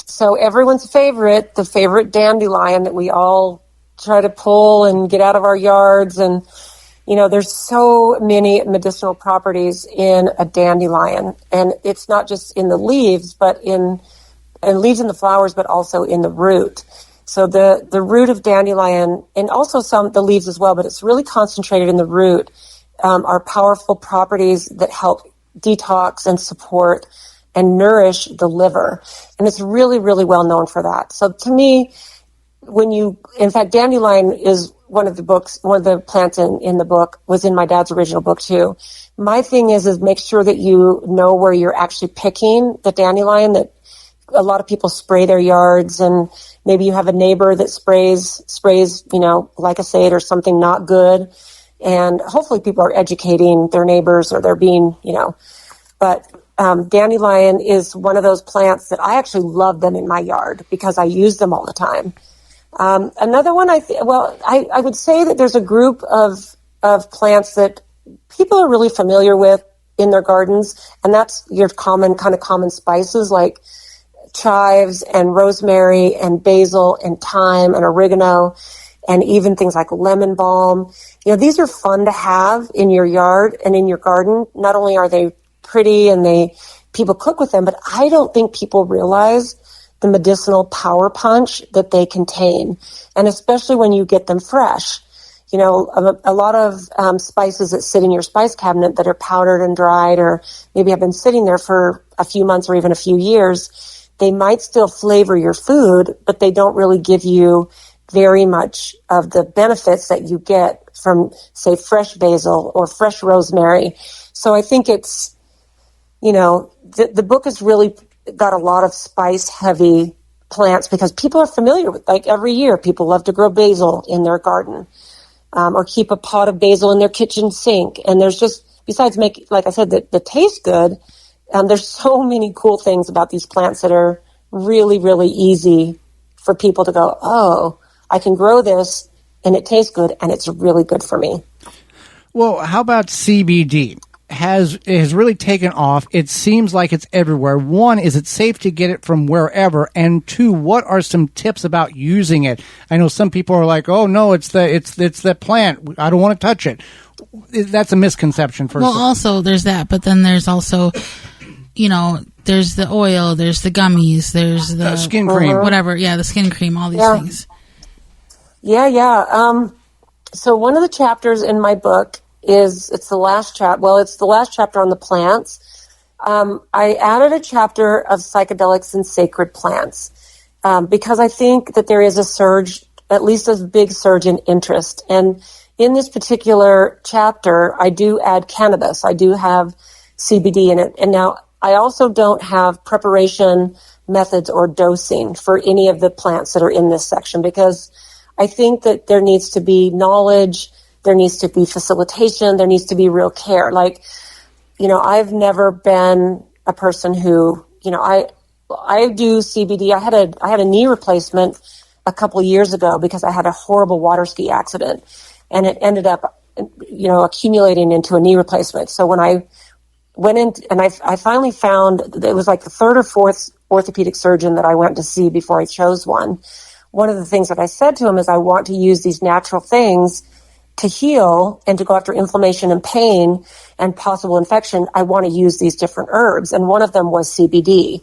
So everyone's favorite, the favorite dandelion that we all try to pull and get out of our yards. And, there's so many medicinal properties in a dandelion. And it's not just in the leaves, but in leaves and the flowers, but also in the root. So the root of dandelion, and also the leaves as well, but it's really concentrated in the root, are powerful properties that help detox and support and nourish the liver. And it's really, really well known for that. So to me, in fact, dandelion is one of the plants in the book, was in my dad's original book too. My thing is make sure that you know where you're actually picking the dandelion. That a lot of people spray their yards, and maybe you have a neighbor that sprays, glyphosate or something not good. And hopefully people are educating their neighbors, or they're being, but dandelion is one of those plants that I actually love them in my yard because I use them all the time. Another one, I would say that there's a group of plants that people are really familiar with in their gardens, and that's your common spices like chives and rosemary and basil and thyme and oregano, and even things like lemon balm. These are fun to have in your yard and in your garden. Not only are they pretty and people cook with them, but I don't think people realize the medicinal power punch that they contain, and especially when you get them fresh. A lot of spices that sit in your spice cabinet that are powdered and dried, or maybe have been sitting there for a few months or even a few years, they might still flavor your food, but they don't really give you very much of the benefits that you get from, say, fresh basil or fresh rosemary. So I think it's, the book has really got a lot of spice-heavy plants because people are familiar with, like, every year people love to grow basil in their garden, or keep a pot of basil in their kitchen sink. And there's just, besides like I said, that taste good, there's so many cool things about these plants that are really, really easy for people to go, oh, I can grow this and it tastes good and it's really good for me. Well, how about CBD? Has really taken off. It seems like it's everywhere. One, is it safe to get it from wherever? And two, what are some tips about using it? I know some people are like, "Oh no, it's the plant. I don't want to touch it." That's a misconception. Well, also there's that, but then there's also, there's the oil, there's the gummies, there's the skin cream, whatever. Yeah, the skin cream, all these things. Yeah. So one of the chapters in my book it's the last chapter. Well, it's the last chapter on the plants. I added a chapter of psychedelics and sacred plants because I think that there is a surge, at least a big surge in interest. And in this particular chapter, I do add cannabis. I do have CBD in it. And now I also don't have preparation methods or dosing for any of the plants that are in this section because I think that there needs to be knowledge, there needs to be facilitation, there needs to be real care. Like, I've never been a person who, I do CBD. I had a knee replacement a couple of years ago because I had a horrible water ski accident, and it ended up, accumulating into a knee replacement. So when I went in and I finally found that it was like the third or fourth orthopedic surgeon that I went to see before I chose one. One of the things that I said to him is I want to use these natural things to heal and to go after inflammation and pain and possible infection. I want to use these different herbs. And one of them was CBD.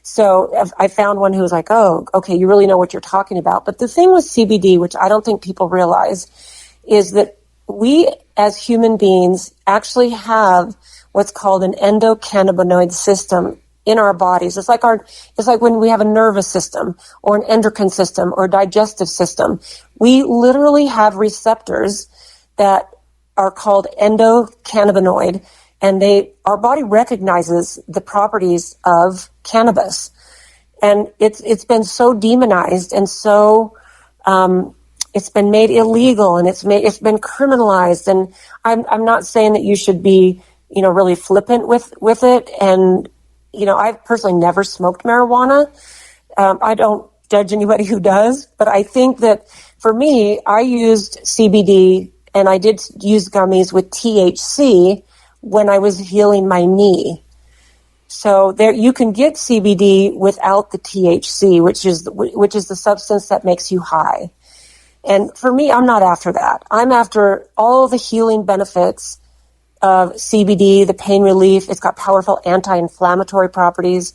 So I found one who was like, oh, okay, you really know what you're talking about. But the thing with CBD, which I don't think people realize, is that we as human beings actually have what's called an endocannabinoid system in our bodies. It's like when we have a nervous system or an endocrine system or digestive system. We literally have receptors that are called endocannabinoid, and our body recognizes the properties of cannabis. And it's been so demonized and so it's been made illegal and it's been criminalized. And I'm not saying that you should be, really flippant with it. And, I've personally never smoked marijuana. I don't judge anybody who does, but I think that for me, I used CBD and I did use gummies with THC when I was healing my knee. So there, you can get CBD without the THC, which is the substance that makes you high. And for me, I'm not after that. I'm after all the healing benefits of CBD, the pain relief. It's got powerful anti-inflammatory properties.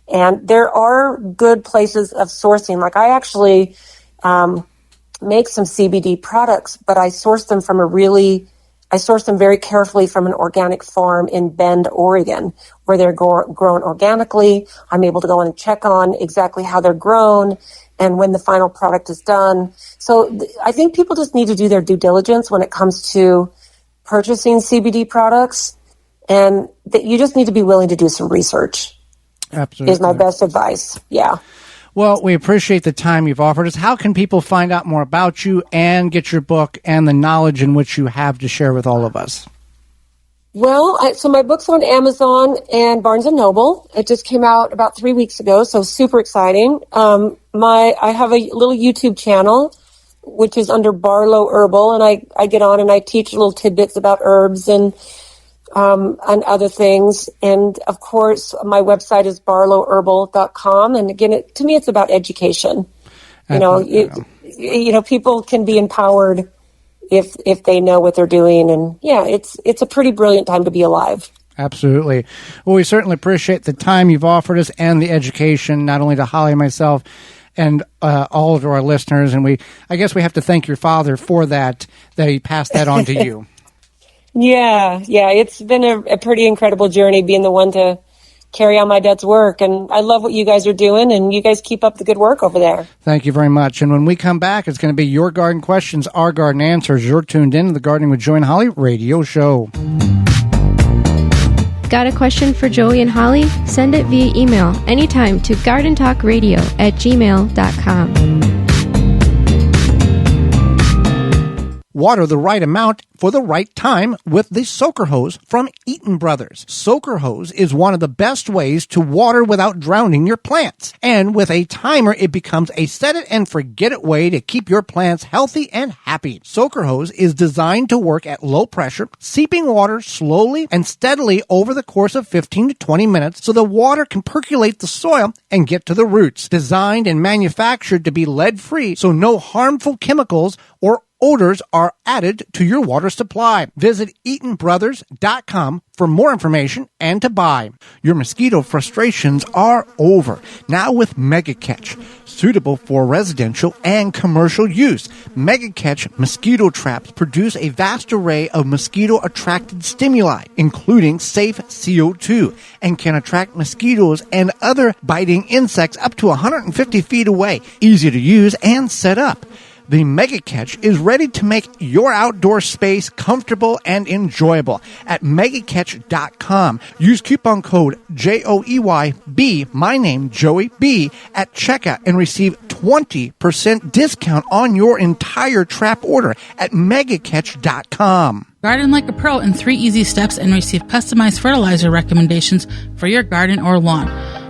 And there are good places of sourcing. Like I actually make some CBD products, but I source them very carefully from an organic farm in Bend, Oregon, where they're grown organically. I'm able to go in and check on exactly how they're grown and when the final product is done. So I think people just need to do their due diligence when it comes to purchasing CBD products, and that you just need to be willing to do some research. Absolutely. Is my best advice. Yeah. Well, we appreciate the time you've offered us. How can people find out more about you and get your book and the knowledge in which you have to share with all of us? Well, so my book's on Amazon and Barnes & Noble. It just came out about 3 weeks ago, so super exciting. I have a little YouTube channel, which is under Barlow Herbal, and I get on and I teach little tidbits about herbs and other things. And of course, my website is barlowherbal.com. And again, to me, it's about education. People can be empowered if they know what they're doing. And yeah, it's a pretty brilliant time to be alive. Absolutely. Well, we certainly appreciate the time you've offered us and the education, not only to Holly and myself and all of our listeners. And I guess we have to thank your father for that he passed that on to you. Yeah. It's been a pretty incredible journey being the one to carry on my dad's work. And I love what you guys are doing, and you guys keep up the good work over there. Thank you very much. And when we come back, it's going to be your garden questions, our garden answers. You're tuned in to the Gardening with Joy and Holly radio show. Got a question for Joey and Holly? Send it via email anytime to gardentalkradio@gmail.com. Water the right amount for the right time with the soaker hose from Eaton Brothers. Soaker hose is one of the best ways to water without drowning your plants. And with a timer, it becomes a set it and forget it way to keep your plants healthy and happy. Soaker hose is designed to work at low pressure, seeping water slowly and steadily over the course of 15 to 20 minutes so the water can percolate the soil and get to the roots. Designed and manufactured to be lead-free, so no harmful chemicals or odors are added to your water supply. Visit EatonBrothers.com for more information and to buy. Your mosquito frustrations are over. Now with Mega Catch, suitable for residential and commercial use. Mega Catch mosquito traps produce a vast array of mosquito-attracted stimuli, including safe CO2, and can attract mosquitoes and other biting insects up to 150 feet away. Easy to use and set up. The Mega Catch is ready to make your outdoor space comfortable and enjoyable at megacatch.com. Use coupon code JOEYB, my name Joey B, at checkout and receive 20% discount on your entire trap order at megacatch.com. Garden like a pro in 3 easy steps and receive customized fertilizer recommendations for your garden or lawn.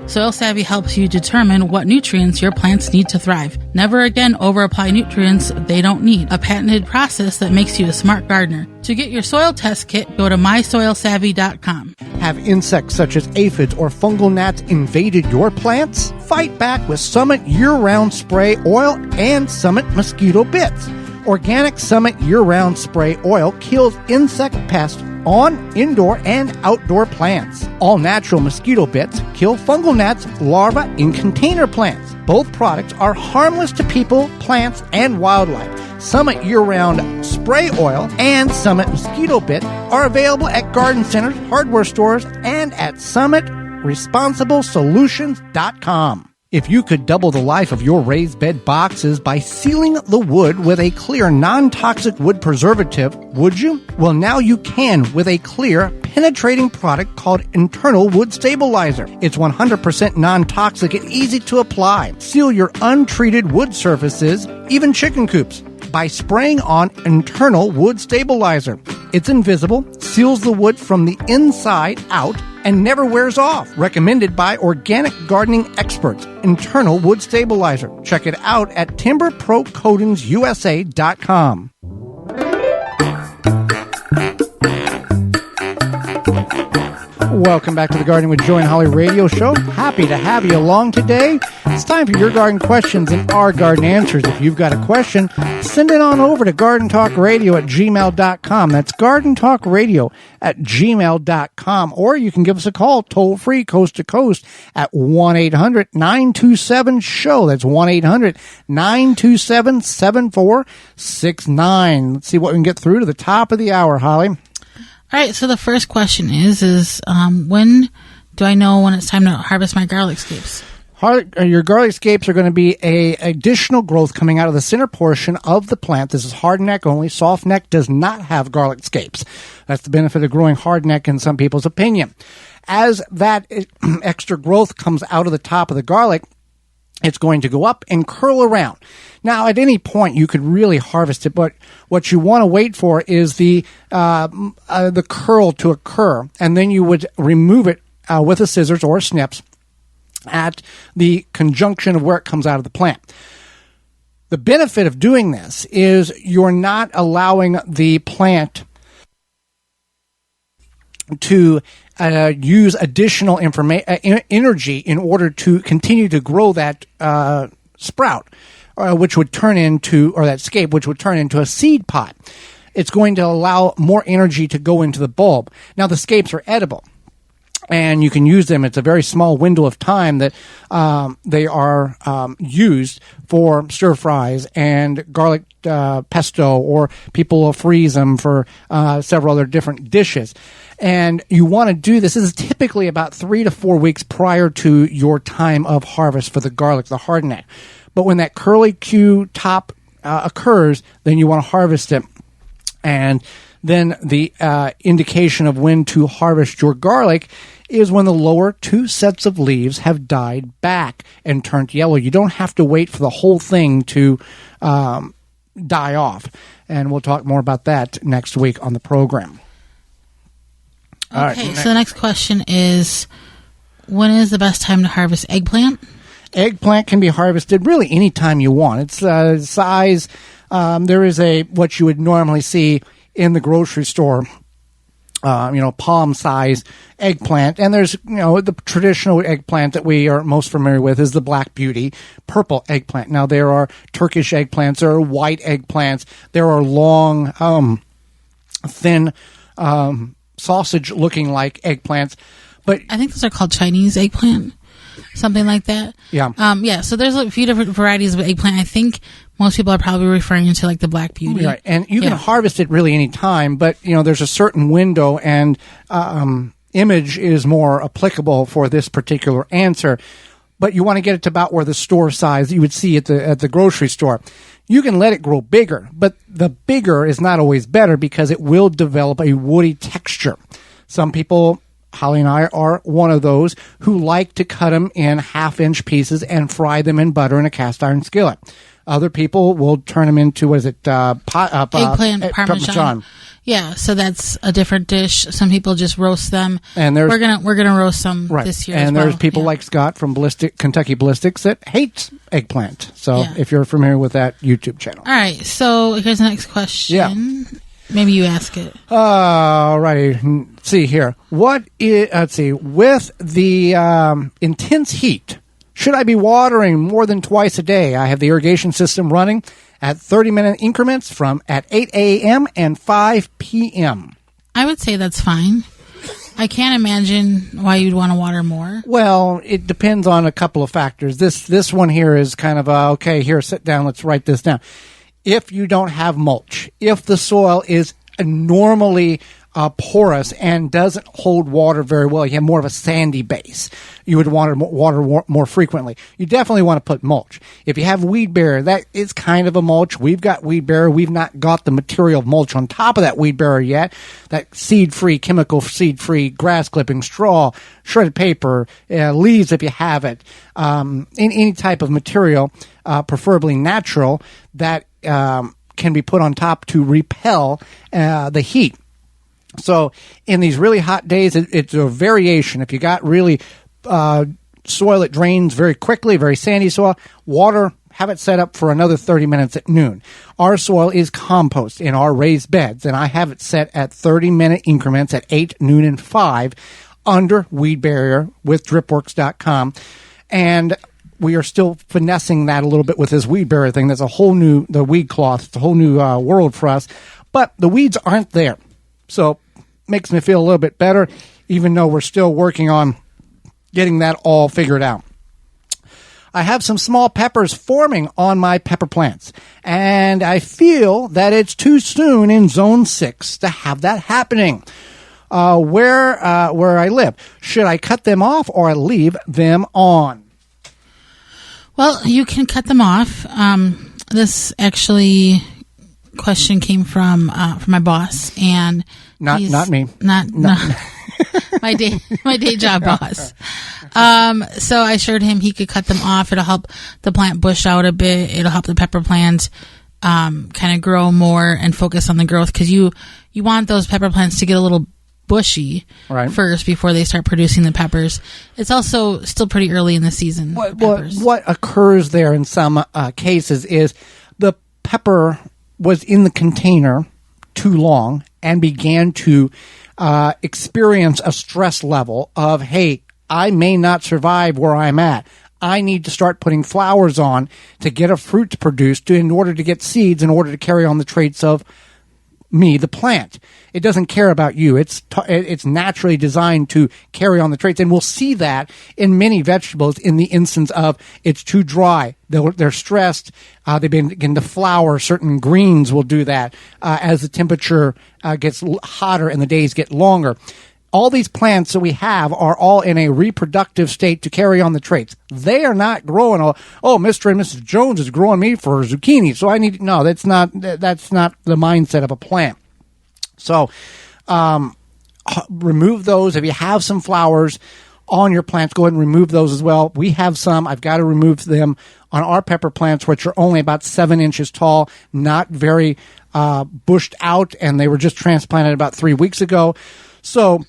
Soil Savvy helps you determine what nutrients your plants need to thrive. Never again over-apply nutrients they don't need. A patented process that makes you a smart gardener. To get your soil test kit, go to mysoilsavvy.com. Have insects such as aphids or fungal gnats invaded your plants? Fight back with Summit Year-Round Spray Oil and Summit Mosquito Bits. Organic Summit Year-Round Spray Oil kills insect pests on indoor and outdoor plants. All natural mosquito bits kill fungal gnats larvae in container plants. Both products are harmless to people, plants, and wildlife. Summit Year-Round Spray Oil and Summit Mosquito Bit are available at garden centers, hardware stores, and at SummitResponsibleSolutions.com. If you could double the life of your raised bed boxes by sealing the wood with a clear, non-toxic wood preservative, would you? Well, now you can with a clear, penetrating product called Internal Wood Stabilizer. It's 100% non-toxic and easy to apply. Seal your untreated wood surfaces, even chicken coops, by spraying on Internal Wood Stabilizer. It's invisible, seals the wood from the inside out, and never wears off. Recommended by organic gardening experts. Internal Wood Stabilizer. Check it out at timberprocoatingsusa.com. Welcome back to the Gardening with Joy and Holly radio show. Happy to have you along today. It's time for your garden questions and our garden answers. If you've got a question, send it on over to gardentalkradio@gmail.com. That's gardentalkradio@gmail.com. Or you can give us a call toll free coast to coast at 1-800-927-SHOW. That's 1-800-927-7469. Let's see what we can get through to the top of the hour, Holly. All right, so the first question is when do I know when it's time to harvest my garlic scapes? Your garlic scapes are going to be a additional growth coming out of the center portion of the plant. This is hard neck only. Soft neck does not have garlic scapes. That's the benefit of growing hard neck in some people's opinion. As that extra growth comes out of the top of the garlic, it's going to go up and curl around. Now, at any point, you could really harvest it, but what you want to wait for is the curl to occur, and then you would remove it with a scissors or snips at the conjunction of where it comes out of the plant. The benefit of doing this is you're not allowing the plant to use additional energy in order to continue to grow that sprout, which would turn into, or that scape, which would turn into a seed pod. It's going to allow more energy to go into the bulb. Now, the scapes are edible, and you can use them. It's a very small window of time that they are used for stir fries and garlic pesto, or people will freeze them for several other different dishes. And you want to do this. This is typically about 3 to 4 weeks prior to your time of harvest for the garlic, the hard neck. But when that curly Q top occurs, then you want to harvest it. And then the indication of when to harvest your garlic is when the lower 2 sets of leaves have died back and turned yellow. You don't have to wait for the whole thing to die off. And we'll talk more about that next week on the program. Okay, so the next question is, when is the best time to harvest eggplant? Eggplant can be harvested really any time you want. It's size. There is what you would normally see in the grocery store palm-size eggplant. And there's, the traditional eggplant that we are most familiar with is the Black Beauty purple eggplant. Now, there are Turkish eggplants, there are white eggplants, there are long, thin, sausage-looking like eggplants. But I think those are called Chinese eggplant, something like that. Yeah. So there's a few different varieties of eggplant. I think most people are probably referring to like the Black Beauty. Right. And you can harvest it really any time, but there's a certain window, and image is more applicable for this particular answer. But you want to get it to about where the store size you would see at the grocery store. You can let it grow bigger, but the bigger is not always better because it will develop a woody texture. Some people, Holly and I are one of those who like to cut them in half-inch pieces and fry them in butter in a cast iron skillet. Other people will turn them into, eggplant parmesan. Yeah, so that's a different dish. Some people just roast them. And we're gonna roast some this year. And as there's people like Scott from Kentucky Ballistics that hates eggplant. So if you're familiar with that YouTube channel. All right, so here's the next question. Yeah. Maybe you ask it. All righty. Let's see here. With the intense heat, should I be watering more than twice a day? I have the irrigation system running at 30-minute increments at 8 a.m. and 5 p.m. I would say that's fine. I can't imagine why you'd want to water more. Well, it depends on a couple of factors. This one here is kind of, okay, here, sit down, let's write this down. If you don't have mulch, if the soil is normally porous and doesn't hold water very well, you have more of a sandy base, you would water more frequently. You definitely want to put mulch. If you have weed barrier, that is kind of a mulch. We've got weed barrier. We've not got the material of mulch on top of that weed barrier yet. That seed-free, chemical seed-free, grass clipping, straw, shredded paper, leaves if you have it, any type of material, preferably natural, that can be put on top to repel the heat. So in these really hot days, it's a variation. If you got really soil that drains very quickly, very sandy soil, have it set up for another 30 minutes at noon. Our soil is compost in our raised beds, and I have it set at 30-minute increments at 8, noon, and 5 under weed barrier with dripworks.com. And we are still finessing that a little bit with this weed barrier thing. That's the weed cloth. It's a whole new world for us. But the weeds aren't there. So makes me feel a little bit better, even though we're still working on getting that all figured out. I have some small peppers forming on my pepper plants, and I feel that it's too soon in Zone 6 to have that happening. Where I live, should I cut them off or leave them on? Well, you can cut them off. This actually question came from my boss, and not me, not my day job boss. So I assured him he could cut them off. It'll help the plant bush out a bit. It'll help the pepper plant kind of grow more and focus on the growth, because you want those pepper plants to get a little bushy first before they start producing the peppers. It's also still pretty early in the season. What occurs there in some cases is the pepper was in the container too long and began to experience a stress level of, hey, I may not survive where I'm at. I need to start putting flowers on to get a fruit to produce in order to get seeds, in order to carry on the traits of me, the plant. It doesn't care about you. It's naturally designed to carry on the traits. And we'll see that in many vegetables in the instance of it's too dry. They're stressed. They begin to flower. Certain greens will do that as the temperature gets hotter and the days get longer. All these plants that we have are all in a reproductive state to carry on the traits. They are not growing. Mr. and Mrs. Jones is growing me for zucchini, so I need. No, that's not the mindset of a plant. So, remove those. If you have some flowers on your plants, go ahead and remove those as well. We have some. I've got to remove them on our pepper plants, which are only about 7 inches tall, not very bushed out, and they were just transplanted about 3 weeks ago. So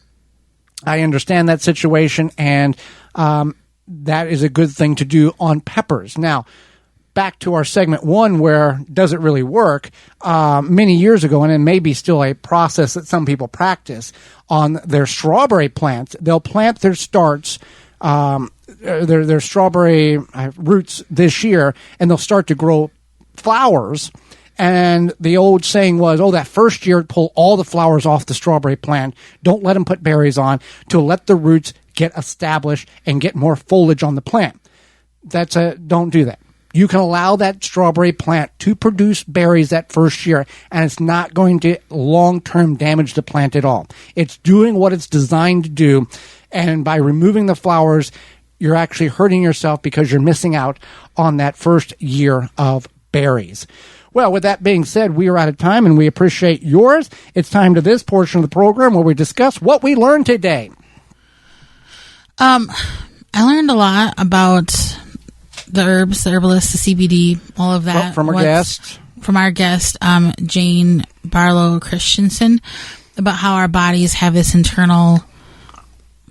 I understand that situation, and that is a good thing to do on peppers. Now, back to our segment 1 where does it really work, many years ago, and it may be still a process that some people practice on their strawberry plants. They'll plant their starts, their strawberry roots this year, and they'll start to grow flowers. And the old saying was, that first year, pull all the flowers off the strawberry plant. Don't let them put berries on to let the roots get established and get more foliage on the plant. Don't do that. You can allow that strawberry plant to produce berries that first year, and it's not going to long-term damage the plant at all. It's doing what it's designed to do, and by removing the flowers, you're actually hurting yourself because you're missing out on that first year of berries. Well, with that being said, we are out of time, and we appreciate yours. It's time to this portion of the program where we discuss what we learned today. I learned a lot about the herbs, the herbalists, the CBD, all of that. From our guest, Jane Barlow Christensen, about how our bodies have this internal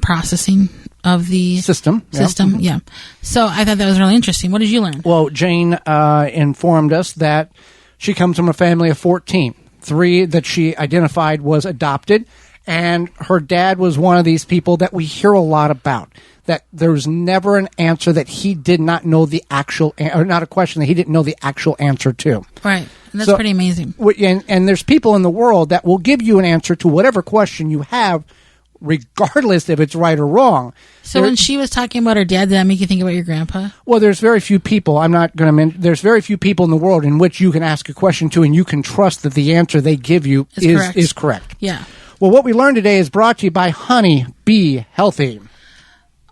processing of the system. Yeah. So I thought that was really interesting. What did you learn? Well, Jane informed us that she comes from a family of 14. 3 that she identified was adopted, and her dad was one of these people that we hear a lot about. That there was never an answer that he did not know the actual, or not a question that he didn't know the actual answer to. Right. And that's pretty amazing. And there's people in the world that will give you an answer to whatever question you have, regardless if it's right or wrong. So when she was talking about her dad, did that make you think about your grandpa? Well, there's very few people, there's very few people in the world in which you can ask a question to and you can trust that the answer they give you is correct. Yeah. Well, what we learned today is brought to you by Honey Bee Healthy.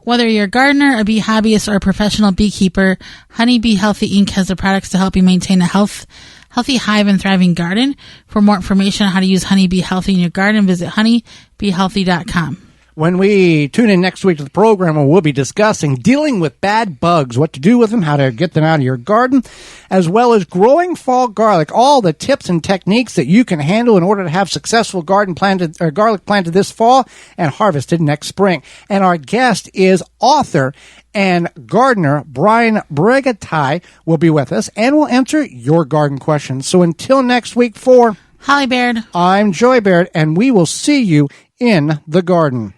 Whether you're a gardener, a bee hobbyist, or a professional beekeeper, Honey Bee Healthy Inc. has the products to help you maintain a healthy hive and thriving garden. For more information on how to use Honey Bee Healthy in your garden, visit honeybeehealthy.com. When we tune in next week to the program, we'll be discussing dealing with bad bugs, what to do with them, how to get them out of your garden, as well as growing fall garlic, all the tips and techniques that you can handle in order to have successful garlic planted this fall and harvested next spring. And our guest is author and gardener Brian Bregatai will be with us and will answer your garden questions. So until next week, for Holly Baird, I'm Joy Baird, and we will see you in the garden.